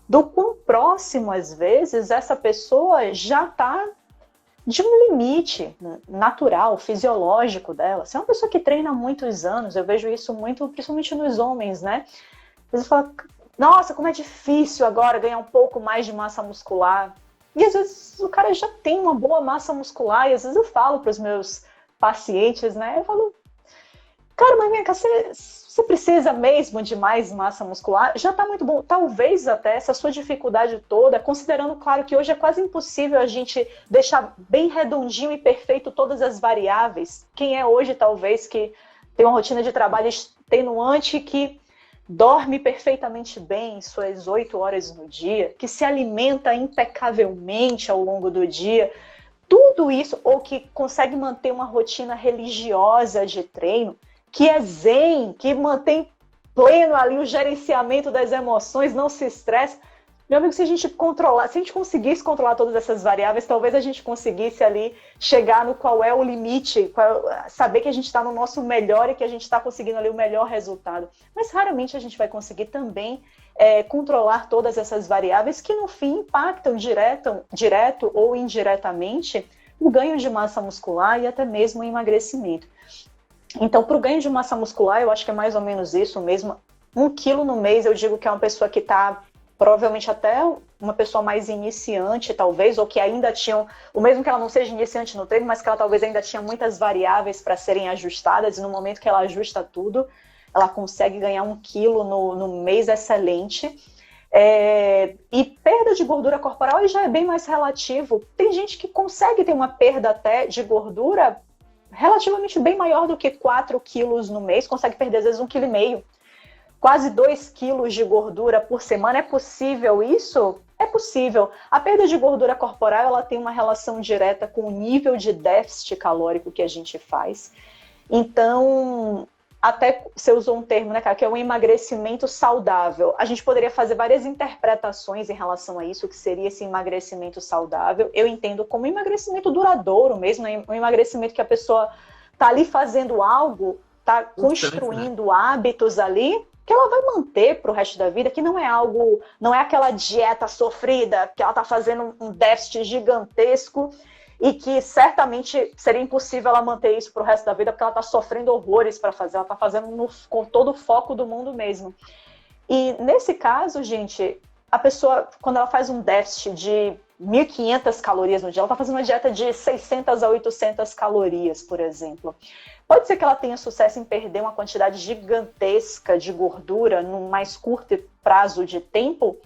A: do quão próximo, às vezes, essa pessoa já está de um limite natural, fisiológico dela. Se é uma pessoa que treina há muitos anos, eu vejo isso muito, principalmente nos homens, né? Eles falam, nossa, como é difícil agora ganhar um pouco mais de massa muscular. E às vezes o cara já tem uma boa massa muscular, e às vezes eu falo para os meus pacientes, né? Eu falo, cara, mas vem cá, você precisa mesmo de mais massa muscular? Já está muito bom. Talvez até essa sua dificuldade toda, considerando, claro, que hoje é quase impossível a gente deixar bem redondinho e perfeito todas as variáveis. Quem é hoje, talvez, que tem uma rotina de trabalho extenuante que dorme perfeitamente bem suas 8 horas no dia, que se alimenta impecavelmente ao longo do dia, tudo isso, ou que consegue manter uma rotina religiosa de treino, que é zen, que mantém pleno ali o gerenciamento das emoções, não se estressa. Meu amigo, se a gente conseguisse controlar todas essas variáveis, talvez a gente conseguisse ali chegar no qual é o limite, saber que a gente está no nosso melhor e que a gente está conseguindo ali o melhor resultado. Mas raramente a gente vai conseguir também controlar todas essas variáveis que no fim impactam direto ou indiretamente o ganho de massa muscular e até mesmo o emagrecimento. Então, para o ganho de massa muscular, eu acho que é mais ou menos isso mesmo. 1 quilo no mês, eu digo que é uma pessoa que está provavelmente até uma pessoa mais iniciante, talvez, ou que ainda tinham, ou mesmo que ela não seja iniciante no treino, mas que ela talvez ainda tinha muitas variáveis para serem ajustadas, e no momento que ela ajusta tudo, ela consegue ganhar 1 quilo no mês excelente. E perda de gordura corporal já é bem mais relativo. Tem gente que consegue ter uma perda até de gordura relativamente bem maior do que 4 quilos no mês, consegue perder às vezes 1,5 kg. Quase 2 quilos de gordura por semana. É possível isso? É possível. A perda de gordura corporal ela tem uma relação direta com o nível de déficit calórico que a gente faz. Então, até você usou um termo, né, cara, que é um emagrecimento saudável. A gente poderia fazer várias interpretações em relação a isso, o que seria esse emagrecimento saudável. Eu entendo como emagrecimento duradouro mesmo, né? Um emagrecimento que a pessoa está ali fazendo algo, está construindo hábitos ali, que ela vai manter para o resto da vida, que não é algo, não é aquela dieta sofrida, que ela está fazendo um déficit gigantesco e que certamente seria impossível ela manter isso para o resto da vida, porque ela está sofrendo horrores para fazer, ela está fazendo com todo o foco do mundo mesmo. E nesse caso, gente, a pessoa, quando ela faz um déficit de 1.500 calorias no dia, ela está fazendo uma dieta de 600 a 800 calorias, por exemplo. Pode ser que ela tenha sucesso em perder uma quantidade gigantesca de gordura num mais curto prazo de tempo?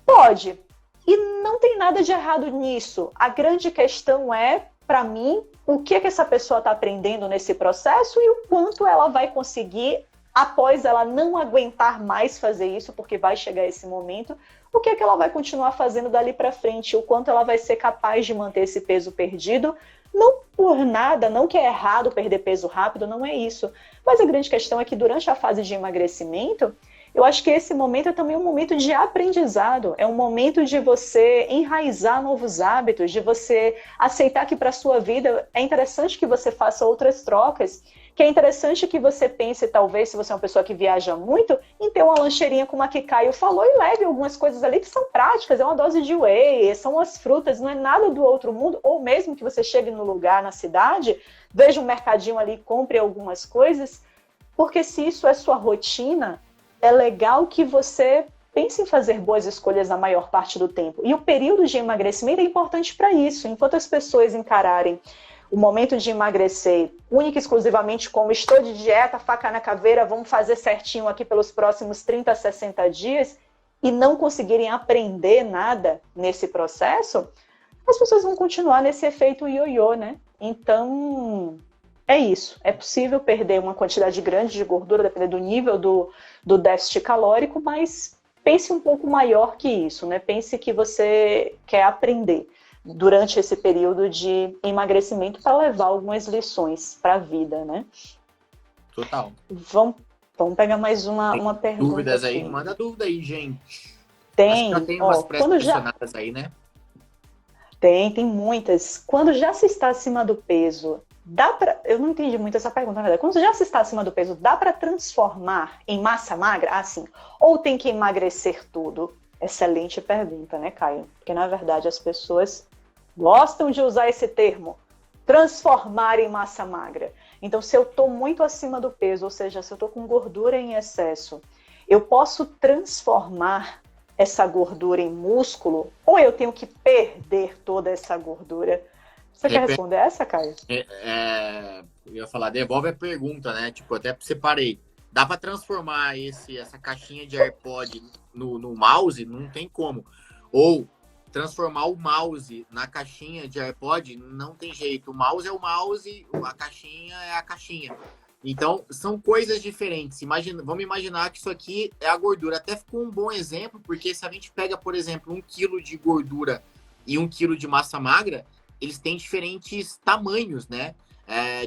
A: Pode. E não tem nada de errado nisso. A grande questão é, para mim, o que essa pessoa está aprendendo nesse processo e o quanto ela vai conseguir, após ela não aguentar mais fazer isso, porque vai chegar esse momento, o que ela vai continuar fazendo dali para frente, o quanto ela vai ser capaz de manter esse peso perdido. Não por nada, não que é errado perder peso rápido, não é isso. Mas a grande questão é que durante a fase de emagrecimento, eu acho que esse momento é também um momento de aprendizado, é um momento de você enraizar novos hábitos, de você aceitar que para a sua vida é interessante que você faça outras trocas, que é interessante que você pense, talvez, se você é uma pessoa que viaja muito, em ter uma lancheirinha como a que Caio falou e leve algumas coisas ali que são práticas, é uma dose de whey, são as frutas, não é nada do outro mundo, ou mesmo que você chegue no lugar, na cidade, veja um mercadinho ali, compre algumas coisas, porque se isso é sua rotina, é legal que você pense em fazer boas escolhas na maior parte do tempo. E o período de emagrecimento é importante para isso. Enquanto as pessoas encararem o momento de emagrecer única e exclusivamente como estou de dieta, faca na caveira, vamos fazer certinho aqui pelos próximos 30 a 60 dias, e não conseguirem aprender nada nesse processo, as pessoas vão continuar nesse efeito ioiô, né? Então, é isso. É possível perder uma quantidade grande de gordura, dependendo do nível do déficit calórico, mas pense um pouco maior que isso, né? Pense que você quer aprender durante esse período de emagrecimento para levar algumas lições para a vida, né?
B: Total.
A: Vamos pegar mais uma pergunta.
B: Dúvidas
A: aqui.
B: Aí? Manda dúvida aí, gente.
A: Tem.
B: Acho que já tem umas pré-selecionadas aí, né?
A: Tem muitas. Quando já se está acima do peso, eu não entendi muito essa pergunta, na verdade. Quando já se está acima do peso, dá para transformar em massa magra? Assim, ou tem que emagrecer tudo? Excelente pergunta, né, Caio? Porque, na verdade, as pessoas gostam de usar esse termo, transformar em massa magra. Então, se eu estou muito acima do peso, ou seja, se eu estou com gordura em excesso, eu posso transformar essa gordura em músculo, ou eu tenho que perder toda essa gordura? Você quer responder essa, Caio?
B: Eu ia falar, devolve a pergunta, né? Tipo, até separei. Dá para transformar essa caixinha de AirPod no mouse? Não tem como. Ou transformar o mouse na caixinha de AirPod? Não tem jeito. O mouse é o mouse, a caixinha é a caixinha. Então, são coisas diferentes. Vamos imaginar que isso aqui é a gordura. Até ficou um bom exemplo, porque se a gente pega, por exemplo, 1 quilo de gordura e 1 quilo de massa magra, eles têm diferentes tamanhos, né?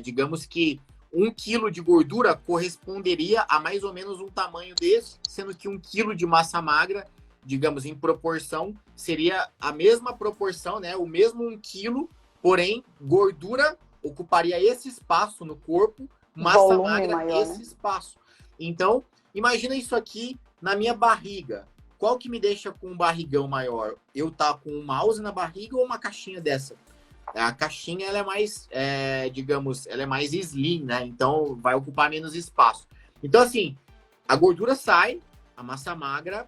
B: Digamos que 1 quilo de gordura corresponderia a mais ou menos um tamanho desse, sendo que 1 quilo de massa magra, digamos, em proporção, seria a mesma proporção, né? O mesmo 1 quilo, porém, gordura ocuparia esse espaço no corpo, massa
A: Volume
B: magra
A: maior,
B: esse
A: né?
B: espaço. Então, imagina isso aqui na minha barriga. Qual que me deixa com um barrigão maior? Eu tá com um mouse na barriga ou uma caixinha dessa? A caixinha, ela é mais, digamos, ela é mais slim, né? Então, vai ocupar menos espaço. Então, assim, a gordura sai, a massa magra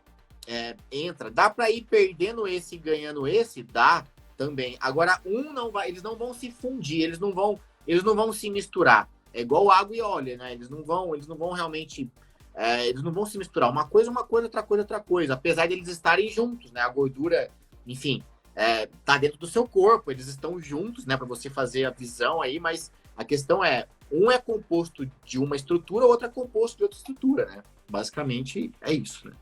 B: entra. Dá para ir perdendo esse e ganhando esse? Dá também. Agora, não vai, eles não vão se fundir, eles não vão se misturar. É igual água e óleo, né? Eles não vão realmente, eles não vão se misturar. Uma coisa, outra coisa, outra coisa. Apesar de eles estarem juntos, né? A gordura, enfim, tá dentro do seu corpo, eles estão juntos, né? Para você fazer a visão aí, mas a questão um é composto de uma estrutura, o outro é composto de outra estrutura, né? Basicamente é isso, né?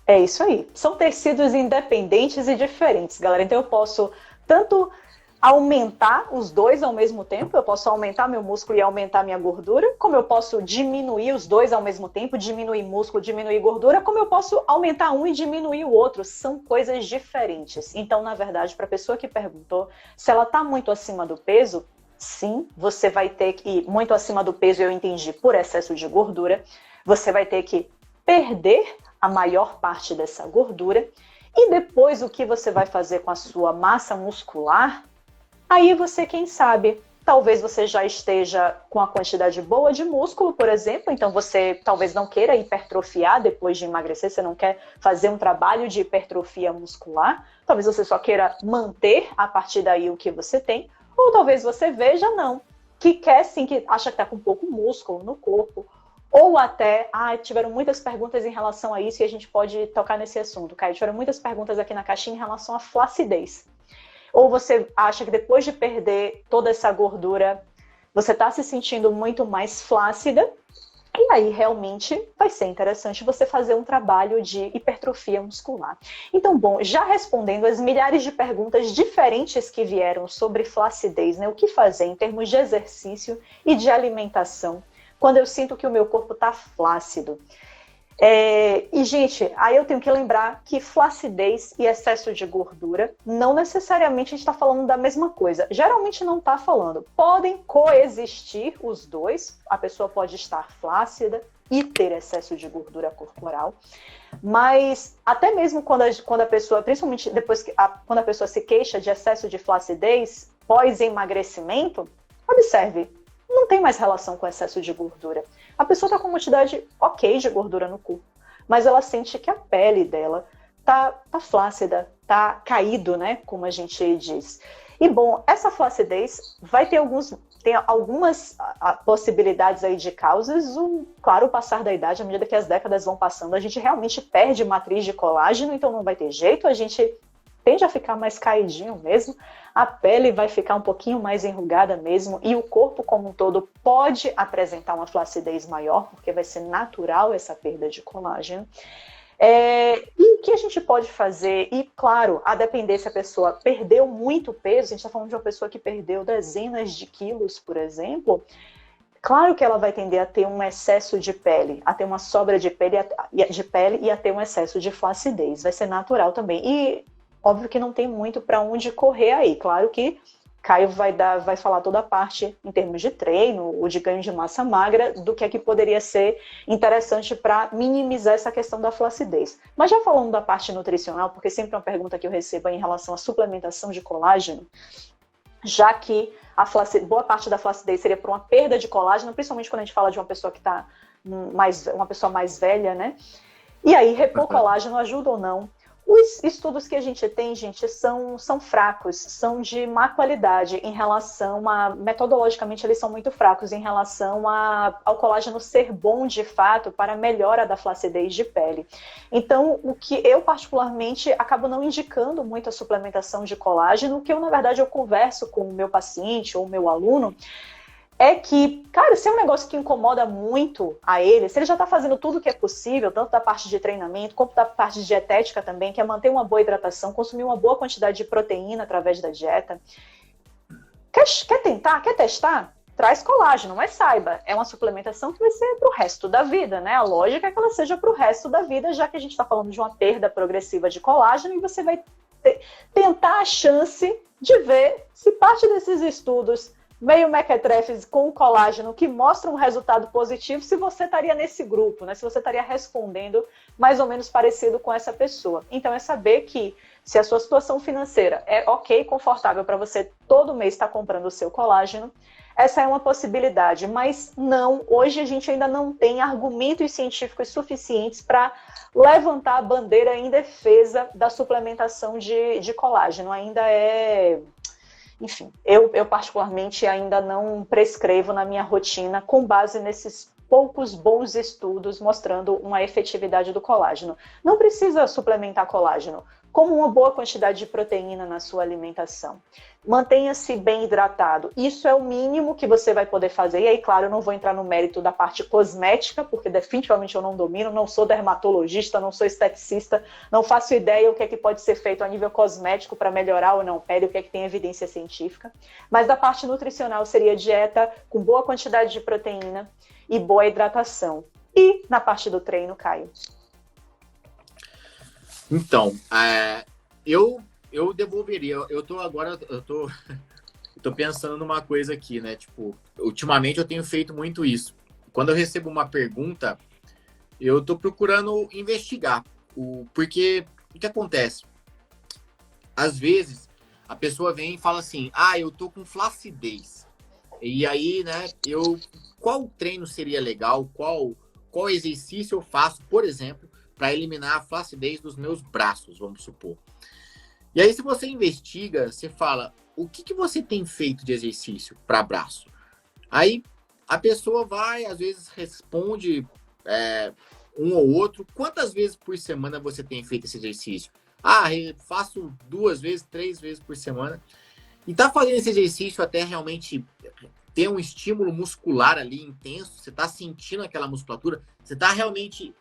A: É isso aí. São tecidos independentes e diferentes, galera. Então eu posso tanto aumentar os dois ao mesmo tempo, eu posso aumentar meu músculo e aumentar minha gordura, como eu posso diminuir os dois ao mesmo tempo, diminuir músculo, diminuir gordura, como eu posso aumentar um e diminuir o outro. São coisas diferentes. Então, na verdade, para a pessoa que perguntou, se ela está muito acima do peso, sim, você vai ter que ir muito acima do peso, eu entendi, por excesso de gordura, você vai ter que perder a maior parte dessa gordura, e depois o que você vai fazer com a sua massa muscular, aí você, quem sabe, talvez você já esteja com a quantidade boa de músculo, por exemplo, então você talvez não queira hipertrofiar depois de emagrecer, você não quer fazer um trabalho de hipertrofia muscular, talvez você só queira manter a partir daí o que você tem, ou talvez você veja, não, que quer sim, que acha que está com pouco músculo no corpo, ou até, tiveram muitas perguntas em relação a isso e a gente pode tocar nesse assunto, Caio. Tiveram muitas perguntas aqui na caixinha em relação à flacidez. Ou você acha que depois de perder toda essa gordura, você está se sentindo muito mais flácida, e aí realmente vai ser interessante você fazer um trabalho de hipertrofia muscular. Então, bom, já respondendo as milhares de perguntas diferentes que vieram sobre flacidez, né, o que fazer em termos de exercício e de alimentação, quando eu sinto que o meu corpo está flácido. E, gente, aí eu tenho que lembrar que flacidez e excesso de gordura não necessariamente a gente está falando da mesma coisa. Geralmente não está falando. Podem coexistir os dois. A pessoa pode estar flácida e ter excesso de gordura corporal. Mas até mesmo quando a pessoa, principalmente quando a pessoa se queixa de excesso de flacidez pós-emagrecimento, observe, não tem mais relação com excesso de gordura. A pessoa está com uma quantidade ok de gordura no corpo, mas ela sente que a pele dela tá flácida, tá caído, né, como a gente diz. E, bom, essa flacidez vai ter algumas possibilidades aí de causas. Claro, o passar da idade, à medida que as décadas vão passando, a gente realmente perde matriz de colágeno, então não vai ter jeito, a gente tende a ficar mais caidinho mesmo, a pele vai ficar um pouquinho mais enrugada mesmo, e o corpo como um todo pode apresentar uma flacidez maior, porque vai ser natural essa perda de colágeno. E o que a gente pode fazer? E, claro, a depender se a pessoa perdeu muito peso, a gente está falando de uma pessoa que perdeu dezenas de quilos, por exemplo, claro que ela vai tender a ter um excesso de pele, a ter uma sobra de pele e a ter um excesso de flacidez, vai ser natural também. E óbvio que não tem muito para onde correr aí. Claro que Caio vai falar toda a parte em termos de treino ou de ganho de massa magra do que é que poderia ser interessante para minimizar essa questão da flacidez. Mas já falando da parte nutricional, porque sempre é uma pergunta que eu recebo em relação à suplementação de colágeno, já que boa parte da flacidez seria por uma perda de colágeno, principalmente quando a gente fala de uma pessoa que está uma pessoa mais velha, né? E aí, repor colágeno ajuda ou não? Os estudos que a gente tem, gente, são fracos, são de má qualidade em relação metodologicamente eles são muito fracos em relação ao colágeno ser bom de fato para a melhora da flacidez de pele. Então, o que eu particularmente acabo não indicando muito a suplementação de colágeno, que na verdade eu converso com o meu paciente ou o meu aluno, é que, cara, se é um negócio que incomoda muito a ele, se ele já está fazendo tudo o que é possível, tanto da parte de treinamento, quanto da parte de dietética também, que é manter uma boa hidratação, consumir uma boa quantidade de proteína através da dieta. Quer tentar? Quer testar? Traz colágeno, mas saiba, é uma suplementação que vai ser para o resto da vida, né? A lógica é que ela seja para o resto da vida, já que a gente está falando de uma perda progressiva de colágeno, e você vai tentar a chance de ver se parte desses estudos meio mequetrefes com colágeno que mostram um resultado positivo, se você estaria nesse grupo, né? Se você estaria respondendo mais ou menos parecido com essa pessoa. Então é saber que se a sua situação financeira é ok, confortável para você todo mês estar comprando o seu colágeno, essa é uma possibilidade, mas não, hoje a gente ainda não tem argumentos científicos suficientes para levantar a bandeira em defesa da suplementação de colágeno. Ainda é... Enfim, eu particularmente ainda não prescrevo na minha rotina com base nesses poucos bons estudos mostrando uma efetividade do colágeno. Não precisa suplementar colágeno, como uma boa quantidade de proteína na sua alimentação. Mantenha-se bem hidratado. Isso é o mínimo que você vai poder fazer. E aí, claro, eu não vou entrar no mérito da parte cosmética, porque definitivamente eu não domino, não sou dermatologista, não sou esteticista, não faço ideia o que é que pode ser feito a nível cosmético para melhorar ou não pele, o que é que tem evidência científica. Mas da parte nutricional seria dieta com boa quantidade de proteína e boa hidratação. E na parte do treino, Caio?
B: Então, eu devolveria. Eu tô pensando numa coisa aqui, né? Tipo, ultimamente eu tenho feito muito isso. Quando eu recebo uma pergunta, eu tô procurando investigar. Porque o que acontece? Às vezes, a pessoa vem e fala assim, eu tô com flacidez. E aí, né, qual treino seria legal? Qual exercício eu faço, por exemplo, para eliminar a flacidez dos meus braços, vamos supor. E aí, se você investiga, você fala, o que você tem feito de exercício para braço? Aí, a pessoa vai, às vezes, responde um ou outro. Quantas vezes por semana você tem feito esse exercício? Eu faço 2 vezes, 3 vezes por semana. E tá fazendo esse exercício até realmente ter um estímulo muscular ali intenso, você tá sentindo aquela musculatura, você tá realmente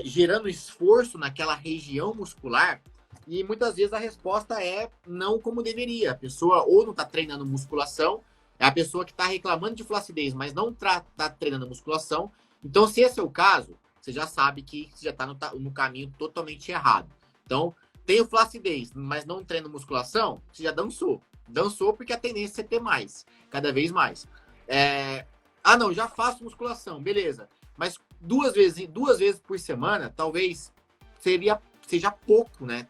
B: gerando esforço naquela região muscular, e muitas vezes a resposta é não como deveria. A pessoa ou não está treinando musculação, é a pessoa que está reclamando de flacidez, mas não está treinando musculação. Então, se esse é o caso, você já sabe que você já está no caminho totalmente errado. Então, tenho flacidez, mas não treino musculação, você já dançou. Dançou porque a tendência é ter mais, cada vez mais. Não, já faço musculação, beleza. Mas 2 vezes por semana, talvez seja pouco, né?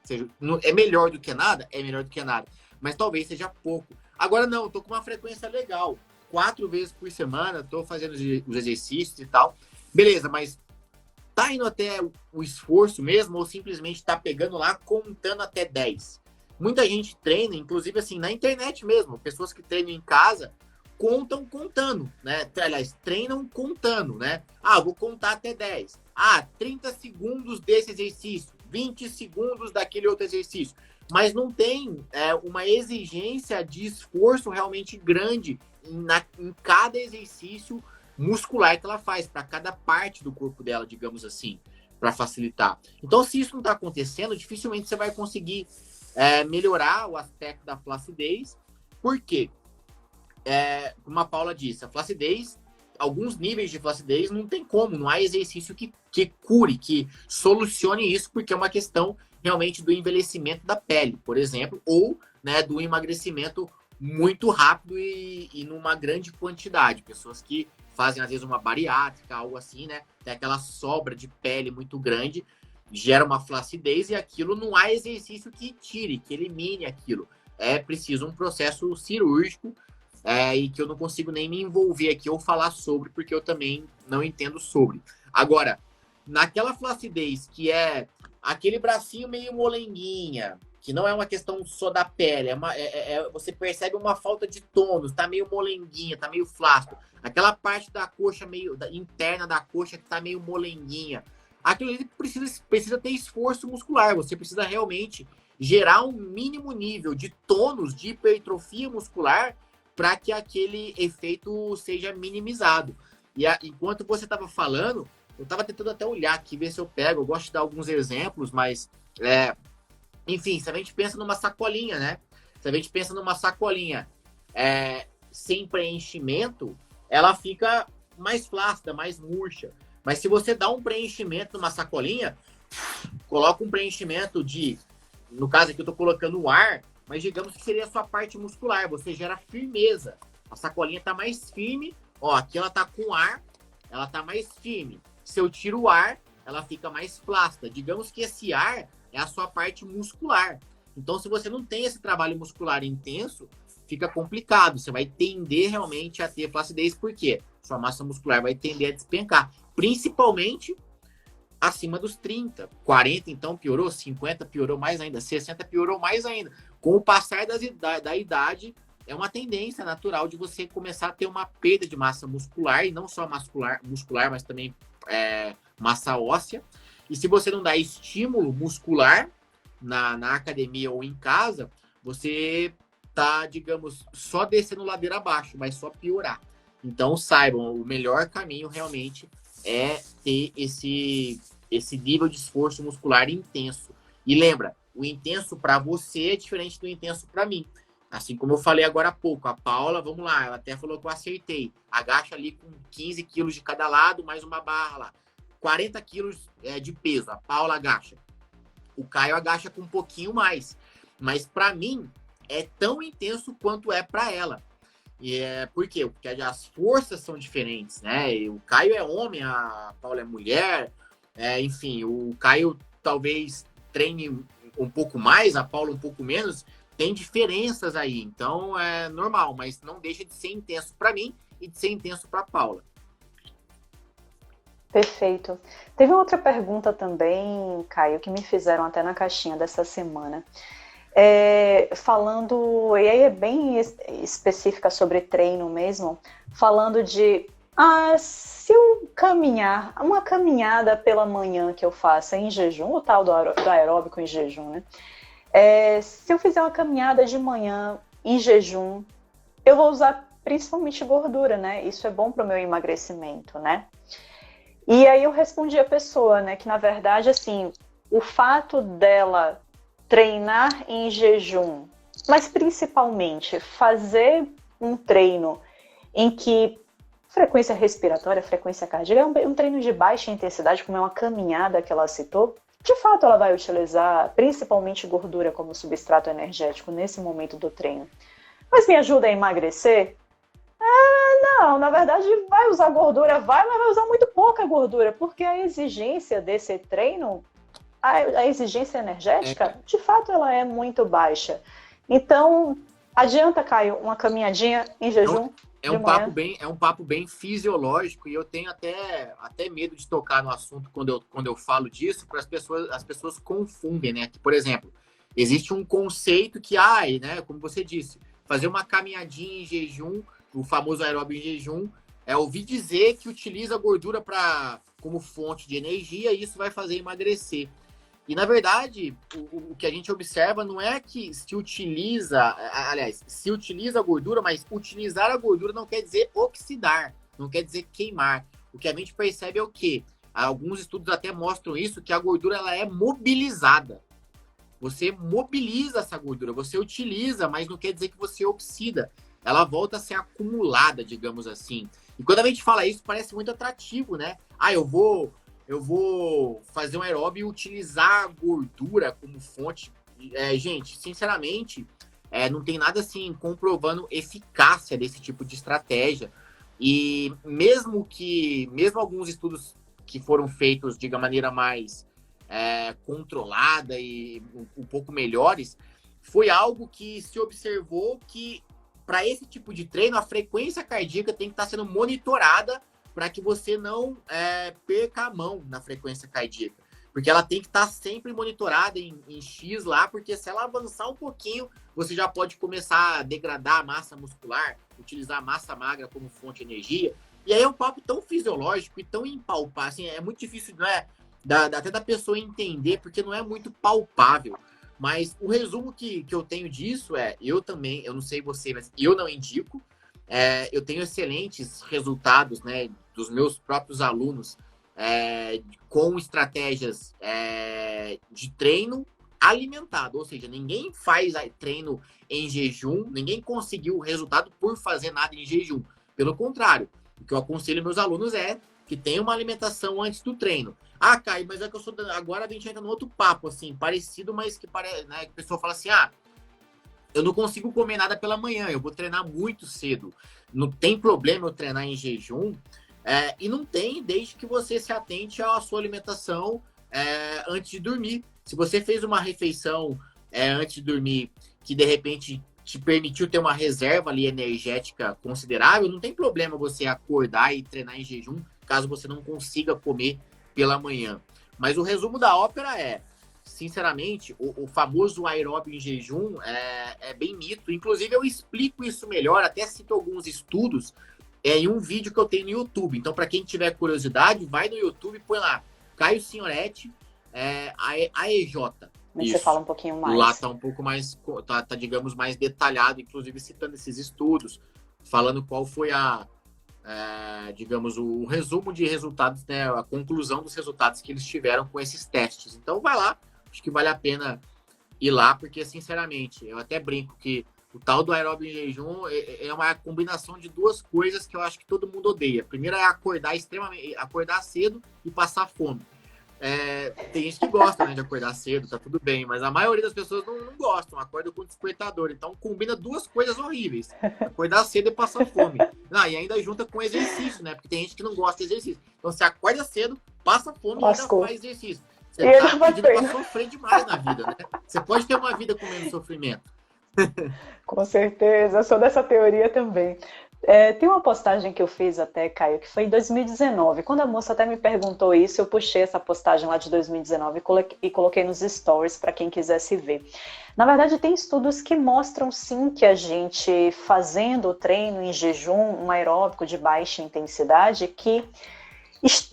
B: É melhor do que nada? É melhor do que nada. Mas talvez seja pouco. Agora não, eu tô com uma frequência legal. 4 vezes por semana, tô fazendo os exercícios e tal. Beleza, mas tá indo até o esforço mesmo ou simplesmente tá pegando lá, contando até 10? Muita gente treina, inclusive assim, na internet mesmo. Pessoas que treinam em casa contam contando, né? Aliás, treinam contando, né? Vou contar até 10. 30 segundos desse exercício, 20 segundos daquele outro exercício. Mas não tem uma exigência de esforço realmente grande em cada exercício muscular que ela faz, para cada parte do corpo dela, digamos assim, para facilitar. Então, se isso não está acontecendo, dificilmente você vai conseguir melhorar o aspecto da flacidez. Por quê? Como a Paula disse, a flacidez, alguns níveis de flacidez não tem como, não há exercício que cure, que solucione isso, porque é uma questão realmente do envelhecimento da pele, por exemplo, ou, né, do emagrecimento muito rápido e numa grande quantidade. Pessoas que fazem, às vezes, uma bariátrica, algo assim, né? Tem aquela sobra de pele muito grande, gera uma flacidez e aquilo não há exercício que tire, que elimine aquilo. É preciso um processo cirúrgico e que eu não consigo nem me envolver aqui ou falar sobre, porque eu também não entendo sobre. Agora, naquela flacidez que é aquele bracinho meio molenguinha, que não é uma questão só da pele, você percebe uma falta de tônus, tá meio molenguinha, tá meio flácido. Aquela parte da coxa interna da coxa que tá meio molenguinha. Aquilo ali precisa ter esforço muscular. Você precisa realmente gerar um mínimo nível de tônus, de hipertrofia muscular, para que aquele efeito seja minimizado. E enquanto você estava falando, eu estava tentando até olhar aqui, ver se eu pego. Eu gosto de dar alguns exemplos, mas, enfim, se a gente pensa numa sacolinha, né? Se a gente pensa numa sacolinha sem preenchimento, ela fica mais flácida, mais murcha. Mas se você dá um preenchimento numa sacolinha, coloca um preenchimento no caso aqui eu estou colocando o ar, mas digamos que seria a sua parte muscular, você gera firmeza. A sacolinha está mais firme, ó, aqui ela está com ar, ela está mais firme. Se eu tiro o ar, ela fica mais flácida. Digamos que esse ar é a sua parte muscular. Então, se você não tem esse trabalho muscular intenso, fica complicado. Você vai tender realmente a ter flacidez, porque sua massa muscular vai tender a despencar. Principalmente acima dos 30. 40, então, piorou. 50, piorou mais ainda. 60, piorou mais ainda. Com o passar da idade, é uma tendência natural de você começar a ter uma perda de massa muscular, e não só muscular, mas também massa óssea. E se você não dá estímulo muscular na academia ou em casa, você tá, digamos, só descendo ladeira abaixo, vai só piorar. Então, saibam, o melhor caminho realmente é ter esse nível de esforço muscular intenso. E lembra, o intenso para você é diferente do intenso para mim. Assim como eu falei agora há pouco, a Paula, vamos lá, ela até falou que eu acertei. Agacha ali com 15 quilos de cada lado, mais uma barra lá. 40 quilos de peso, a Paula agacha. O Caio agacha com um pouquinho mais. Mas para mim, é tão intenso quanto é para ela. E por quê? Porque as forças são diferentes, né? O Caio é homem, a Paula é mulher. Enfim, o Caio talvez treine um pouco mais, a Paula um pouco menos. Tem diferenças aí, então é normal, mas não deixa de ser intenso para mim e de ser intenso para a Paula.
A: Perfeito. Teve outra pergunta também, Caio, que me fizeram até na caixinha dessa semana. Falando, e aí é bem específica sobre treino mesmo, falando de se eu caminhar, uma caminhada pela manhã que eu faça em jejum, o tal do aeróbico em jejum, né? Se eu fizer uma caminhada de manhã em jejum, eu vou usar principalmente gordura, né? Isso é bom para o meu emagrecimento, né? E aí eu respondi a pessoa, né, que na verdade, assim, o fato dela treinar em jejum, mas principalmente fazer um treino em que frequência respiratória, frequência cardíaca, é um treino de baixa intensidade, como é uma caminhada que ela citou, de fato ela vai utilizar principalmente gordura como substrato energético nesse momento do treino. Mas me ajuda a emagrecer? Não, na verdade vai usar gordura, mas vai usar muito pouca gordura, porque a exigência desse treino, a exigência energética, de fato ela é muito baixa. Então, adianta, Caio, uma caminhadinha em jejum?
B: É um papo bem fisiológico, e eu tenho até medo de tocar no assunto quando eu falo disso, para as pessoas confundem, né? Que, por exemplo, existe um conceito que, né, como você disse, fazer uma caminhadinha em jejum, o famoso aeróbio em jejum, ouvi dizer que utiliza gordura como fonte de energia e isso vai fazer emagrecer. E, na verdade, o que a gente observa não é que se utiliza a gordura, mas utilizar a gordura não quer dizer oxidar, não quer dizer queimar. O que a gente percebe é o quê? Alguns estudos até mostram isso, que a gordura ela é mobilizada. Você mobiliza essa gordura, você utiliza, mas não quer dizer que você oxida. Ela volta a ser acumulada, digamos assim. E quando a gente fala isso, parece muito atrativo, né? Eu vou fazer um aeróbio e utilizar a gordura como fonte. Gente, sinceramente, não tem nada assim comprovando eficácia desse tipo de estratégia. E mesmo alguns estudos que foram feitos de uma maneira mais controlada e um pouco melhores, foi algo que se observou que para esse tipo de treino, a frequência cardíaca tem que estar sendo monitorada para que você não perca a mão na frequência cardíaca. Porque ela tem que estar sempre monitorada em X lá, porque se ela avançar um pouquinho, você já pode começar a degradar a massa muscular, utilizar a massa magra como fonte de energia. E aí é um papo tão fisiológico e tão impalpável. Assim, é muito difícil, não é? Até da pessoa entender, porque não é muito palpável. Mas o resumo que eu tenho disso eu não sei você, mas eu não indico. eu tenho excelentes resultados, né, dos meus próprios alunos com estratégias de treino alimentado, ou seja, ninguém faz treino em jejum, ninguém conseguiu o resultado por fazer nada em jejum. Pelo contrário, o que eu aconselho meus alunos é que tenham uma alimentação antes do treino. Ah, Caio, mas é que eu sou... Agora a gente entra no outro papo, assim, parecido, mas que parece, né, que a pessoa fala assim, eu não consigo comer nada pela manhã, eu vou treinar muito cedo. Não tem problema eu treinar em jejum, e não tem, desde que você se atente à sua alimentação antes de dormir. Se você fez uma refeição antes de dormir que, de repente, te permitiu ter uma reserva ali energética considerável, não tem problema você acordar e treinar em jejum, caso você não consiga comer pela manhã. Mas o resumo da ópera sinceramente, o famoso aeróbio em jejum é bem mito. Inclusive, eu explico isso melhor, até cito alguns estudos em um vídeo que eu tenho no YouTube. Então, para quem tiver curiosidade, vai no YouTube e põe lá, Caio Signoretti, AEJ.
A: Você fala um pouquinho mais.
B: Lá tá um pouco mais, digamos, mais detalhado, inclusive citando esses estudos, falando qual foi digamos, o resumo de resultados, né, a conclusão dos resultados que eles tiveram com esses testes. Então, vai lá. Acho que vale a pena ir lá, porque, sinceramente, eu até brinco que o tal do aeróbio em jejum é uma combinação de duas coisas que eu acho que todo mundo odeia. Primeiro é acordar cedo e passar fome. Tem gente que gosta, né, de acordar cedo, tá tudo bem, mas a maioria das pessoas não gostam, acorda com despertador. Então combina duas coisas horríveis: acordar cedo e passar fome. E ainda junta com exercício, né? Porque tem gente que não gosta de exercício. Então você acorda cedo, passa fome e ainda faz exercício. Você tá pedindo pra sofrer demais na vida, né? Você pode ter uma vida com menos sofrimento.
A: Com certeza, eu sou dessa teoria também. Tem uma postagem que eu fiz até, Caio, que foi em 2019. Quando a moça até me perguntou isso, eu puxei essa postagem lá de 2019 e coloquei nos stories para quem quisesse ver. Na verdade, tem estudos que mostram sim que a gente fazendo o treino em jejum, um aeróbico de baixa intensidade, que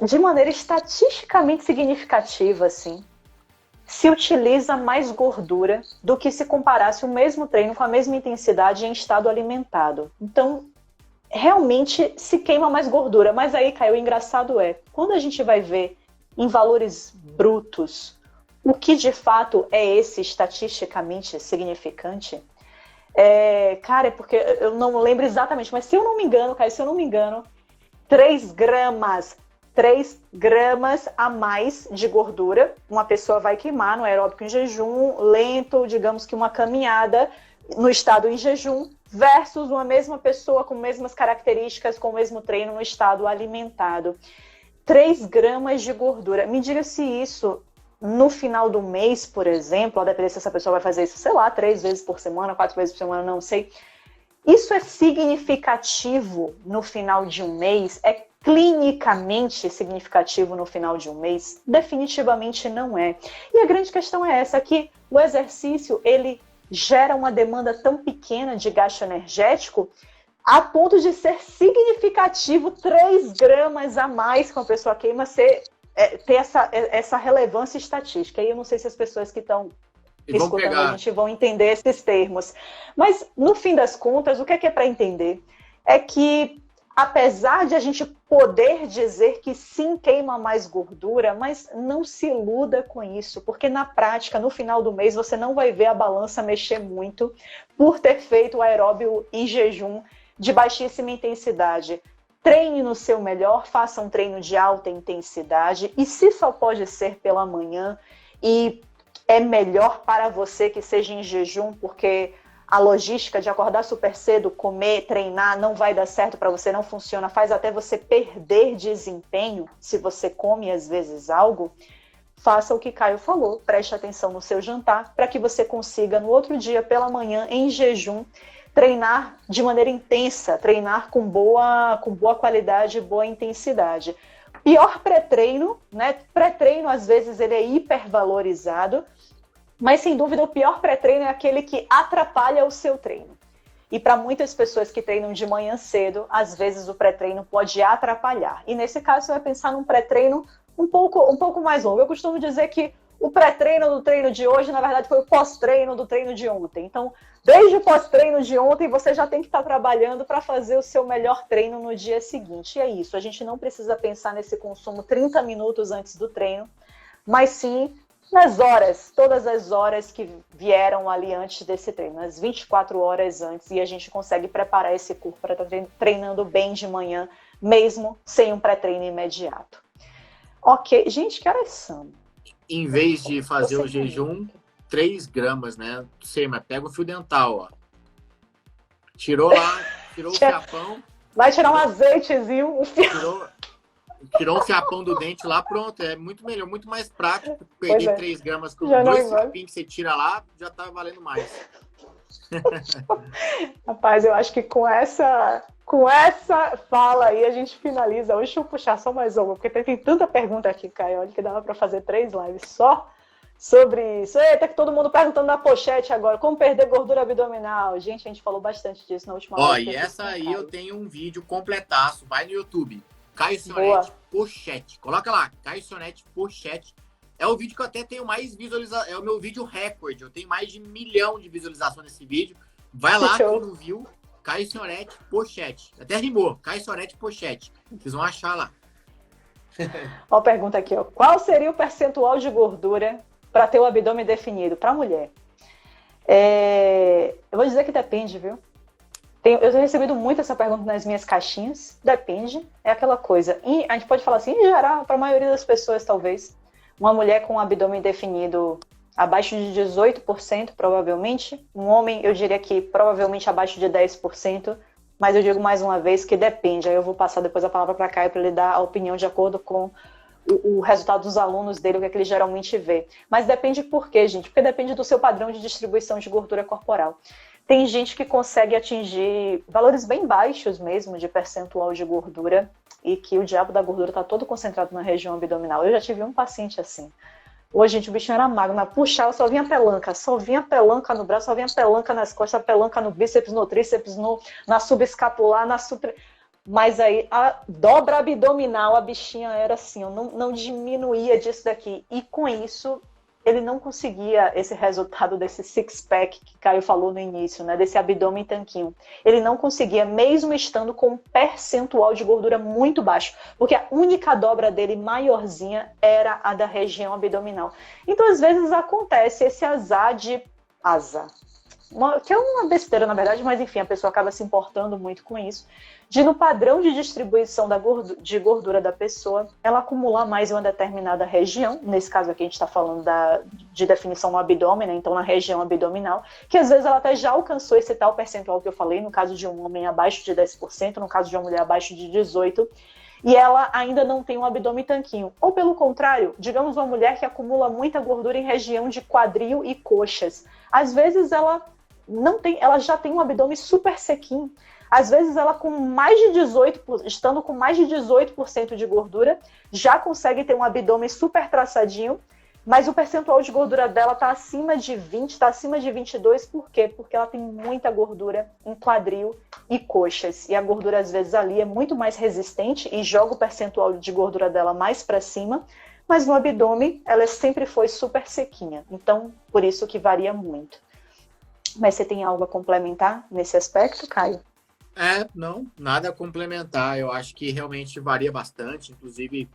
A: de maneira estatisticamente significativa, assim, se utiliza mais gordura do que se comparasse o mesmo treino com a mesma intensidade em estado alimentado. Então, realmente se queima mais gordura. Mas aí, Caio, o engraçado quando a gente vai ver em valores brutos o que de fato é esse estatisticamente significante, cara, é porque eu não lembro exatamente, mas se eu não me engano, Caio, 3 gramas a mais de gordura uma pessoa vai queimar no aeróbico em jejum lento, digamos que uma caminhada no estado em jejum, versus uma mesma pessoa com mesmas características, com o mesmo treino no estado alimentado. 3 gramas de gordura. Me diga se isso, no final do mês, por exemplo, a depender se essa pessoa vai fazer isso, 3 vezes por semana, 4 vezes por semana, não sei. Isso é significativo no final de um mês? É clinicamente significativo no final de um mês? Definitivamente não é. E a grande questão é essa, que o exercício, ele gera uma demanda tão pequena de gasto energético a ponto de ser significativo 3 gramas a mais que uma pessoa queima ter essa relevância estatística. E eu não sei se as pessoas que estão escutando a gente vão entender esses termos. Mas, no fim das contas, o que é para entender? É que, apesar de a gente poder dizer que sim, queima mais gordura, mas não se iluda com isso, porque na prática, no final do mês, você não vai ver a balança mexer muito por ter feito o aeróbio em jejum de baixíssima intensidade. Treine no seu melhor, faça um treino de alta intensidade, e se só pode ser pela manhã, e é melhor para você que seja em jejum, porque a logística de acordar super cedo, comer, treinar, não vai dar certo para você, não funciona, faz até você perder desempenho se você come às vezes algo. Faça o que Caio falou, preste atenção no seu jantar, para que você consiga no outro dia, pela manhã, em jejum, treinar de maneira intensa, treinar com boa qualidade, boa intensidade. Pior pré-treino, né? Pré-treino, às vezes, ele é hipervalorizado, mas, sem dúvida, o pior pré-treino é aquele que atrapalha o seu treino. E para muitas pessoas que treinam de manhã cedo, às vezes o pré-treino pode atrapalhar. E, nesse caso, você vai pensar num pré-treino um pouco mais longo. Eu costumo dizer que o pré-treino do treino de hoje, na verdade, foi o pós-treino do treino de ontem. Então, desde o pós-treino de ontem, você já tem que estar trabalhando para fazer o seu melhor treino no dia seguinte. E é isso, a gente não precisa pensar nesse consumo 30 minutos antes do treino, mas sim nas horas, todas as horas que vieram ali antes desse treino, as 24 horas antes, e a gente consegue preparar esse corpo para estar treinando bem de manhã, mesmo sem um pré-treino imediato. Ok, gente, que horas são?
B: Em vez de fazer o jejum, 3 gramas, né? Sei, mas pega o fio dental, ó. Tirou o fiapão.
A: Vai tirar um azeitezinho,
B: Tirou um fiapão do dente lá, pronto. É muito melhor, muito mais prático. Perder 3 gramas com 2 fiapinhos que você tira lá, já tá valendo mais.
A: Rapaz, eu acho que com essa fala aí a gente finaliza. Hoje deixa eu puxar só mais uma, porque tem tanta pergunta aqui, Caio, olha que dava para fazer 3 lives só sobre isso. Eita, que todo mundo perguntando na pochete agora, como perder gordura abdominal. Gente, a gente falou bastante disso na última live.
B: Ó, e essa aí eu tenho um vídeo completaço, vai no YouTube. Caio Sionete Pochete. Coloca lá, Caio Sionete Pochete. É o vídeo que eu até tenho mais visualização. É o meu vídeo recorde. Eu tenho mais de 1 milhão de visualizações nesse vídeo. Vai lá, quem não viu, Caio Sionete Pochete. Até rimou, Caio Sionete Pochete. Vocês vão achar lá.
A: Ó, pergunta aqui, ó. Qual seria o percentual de gordura para ter o abdômen definido para mulher? Eu vou dizer que depende, viu? Eu tenho recebido muito essa pergunta nas minhas caixinhas. Depende. É aquela coisa. E a gente pode falar assim, em geral, para a maioria das pessoas, talvez, uma mulher com um abdômen definido abaixo de 18%, provavelmente. Um homem, eu diria que provavelmente abaixo de 10%. Mas eu digo mais uma vez que depende. Aí eu vou passar depois a palavra para Caio para ele dar a opinião de acordo com o resultado dos alunos dele, o que é que ele geralmente vê. Mas depende por quê, gente? Porque depende do seu padrão de distribuição de gordura corporal. Tem gente que consegue atingir valores bem baixos mesmo de percentual de gordura e que o diabo da gordura está todo concentrado na região abdominal. Eu já tive um paciente assim. Hoje, gente, o bichinho era magro, mas puxava, só vinha pelanca no braço, só vinha pelanca nas costas, pelanca no bíceps, no tríceps, na subescapular, Mas aí, a dobra abdominal, a bichinha era assim, não diminuía disso daqui. E com isso, ele não conseguia esse resultado desse six-pack que Caio falou no início, né? Desse abdômen tanquinho. Ele não conseguia, mesmo estando com um percentual de gordura muito baixo, porque a única dobra dele maiorzinha era a da região abdominal. Então, às vezes, acontece esse azar, que é uma besteira, na verdade, mas enfim, a pessoa acaba se importando muito com isso, de no padrão de distribuição de gordura da pessoa, ela acumular mais em uma determinada região, nesse caso aqui a gente está falando de definição no abdômen, né? Então na região abdominal, que às vezes ela até já alcançou esse tal percentual que eu falei, no caso de um homem abaixo de 10%, no caso de uma mulher abaixo de 18%, e ela ainda não tem um abdômen tanquinho. Ou pelo contrário, digamos uma mulher que acumula muita gordura em região de quadril e coxas. Às vezes ela já tem um abdômen super sequinho. Às vezes ela estando com mais de 18% de gordura, já consegue ter um abdômen super traçadinho, mas o percentual de gordura dela está acima de 20, está acima de 22, por quê? Porque ela tem muita gordura em quadril e coxas, e a gordura às vezes ali é muito mais resistente e joga o percentual de gordura dela mais para cima, mas no abdômen ela sempre foi super sequinha, então por isso que varia muito. Mas você tem algo a complementar nesse aspecto, Caio?
B: Não, nada a complementar. Eu acho que realmente varia bastante, inclusive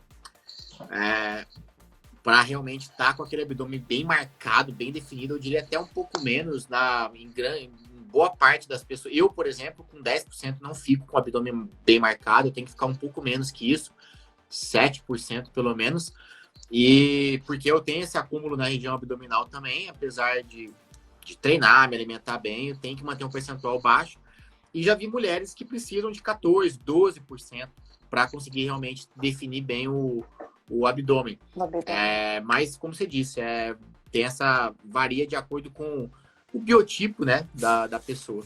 B: para realmente estar com aquele abdômen bem marcado, bem definido, eu diria até um pouco menos em boa parte das pessoas. Eu, por exemplo, com 10% não fico com o abdômen bem marcado, eu tenho que ficar um pouco menos que isso, 7% pelo menos, e porque eu tenho esse acúmulo na região abdominal também, apesar de treinar, me alimentar bem, eu tenho que manter um percentual baixo. E já vi mulheres que precisam de 14%, 12% para conseguir realmente definir bem o abdômen. Mas, como você disse, varia de acordo com o biotipo, né, da pessoa.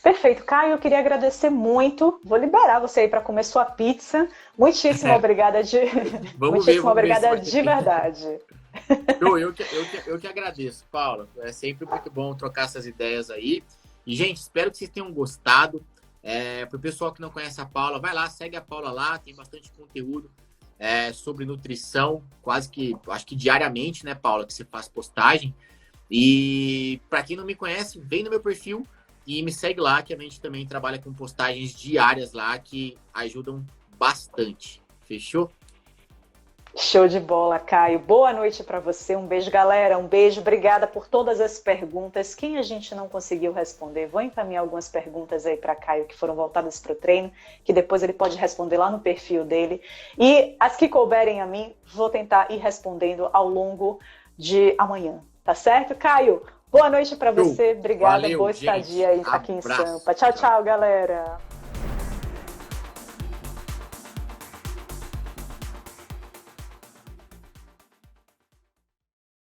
A: Perfeito. Caio, eu queria agradecer muito. Vou liberar você aí para comer sua pizza. Muitíssimo obrigada obrigada de verdade.
B: Eu que agradeço, Paula. É sempre muito bom trocar essas ideias aí. E, gente, espero que vocês tenham gostado. Para o pessoal que não conhece a Paula, vai lá, segue a Paula lá, tem bastante conteúdo. sobre nutrição, quase que, acho que diariamente, né, Paula, que você faz postagem. E para quem não me conhece, vem no meu perfil e me segue lá, que a gente também trabalha com postagens diárias lá que ajudam bastante. Fechou?
A: Show de bola, Caio. Boa noite para você. Um beijo, galera. Um beijo. Obrigada por todas as perguntas. Quem a gente não conseguiu responder, vou encaminhar algumas perguntas aí para Caio que foram voltadas para o treino, que depois ele pode responder lá no perfil dele. E as que couberem a mim, vou tentar ir respondendo ao longo de amanhã. Tá certo, Caio? Boa noite para você. Obrigada.
B: Valeu,
A: Boa
B: gente.
A: estadia aí aqui em Sampa. Tchau, tchau, galera.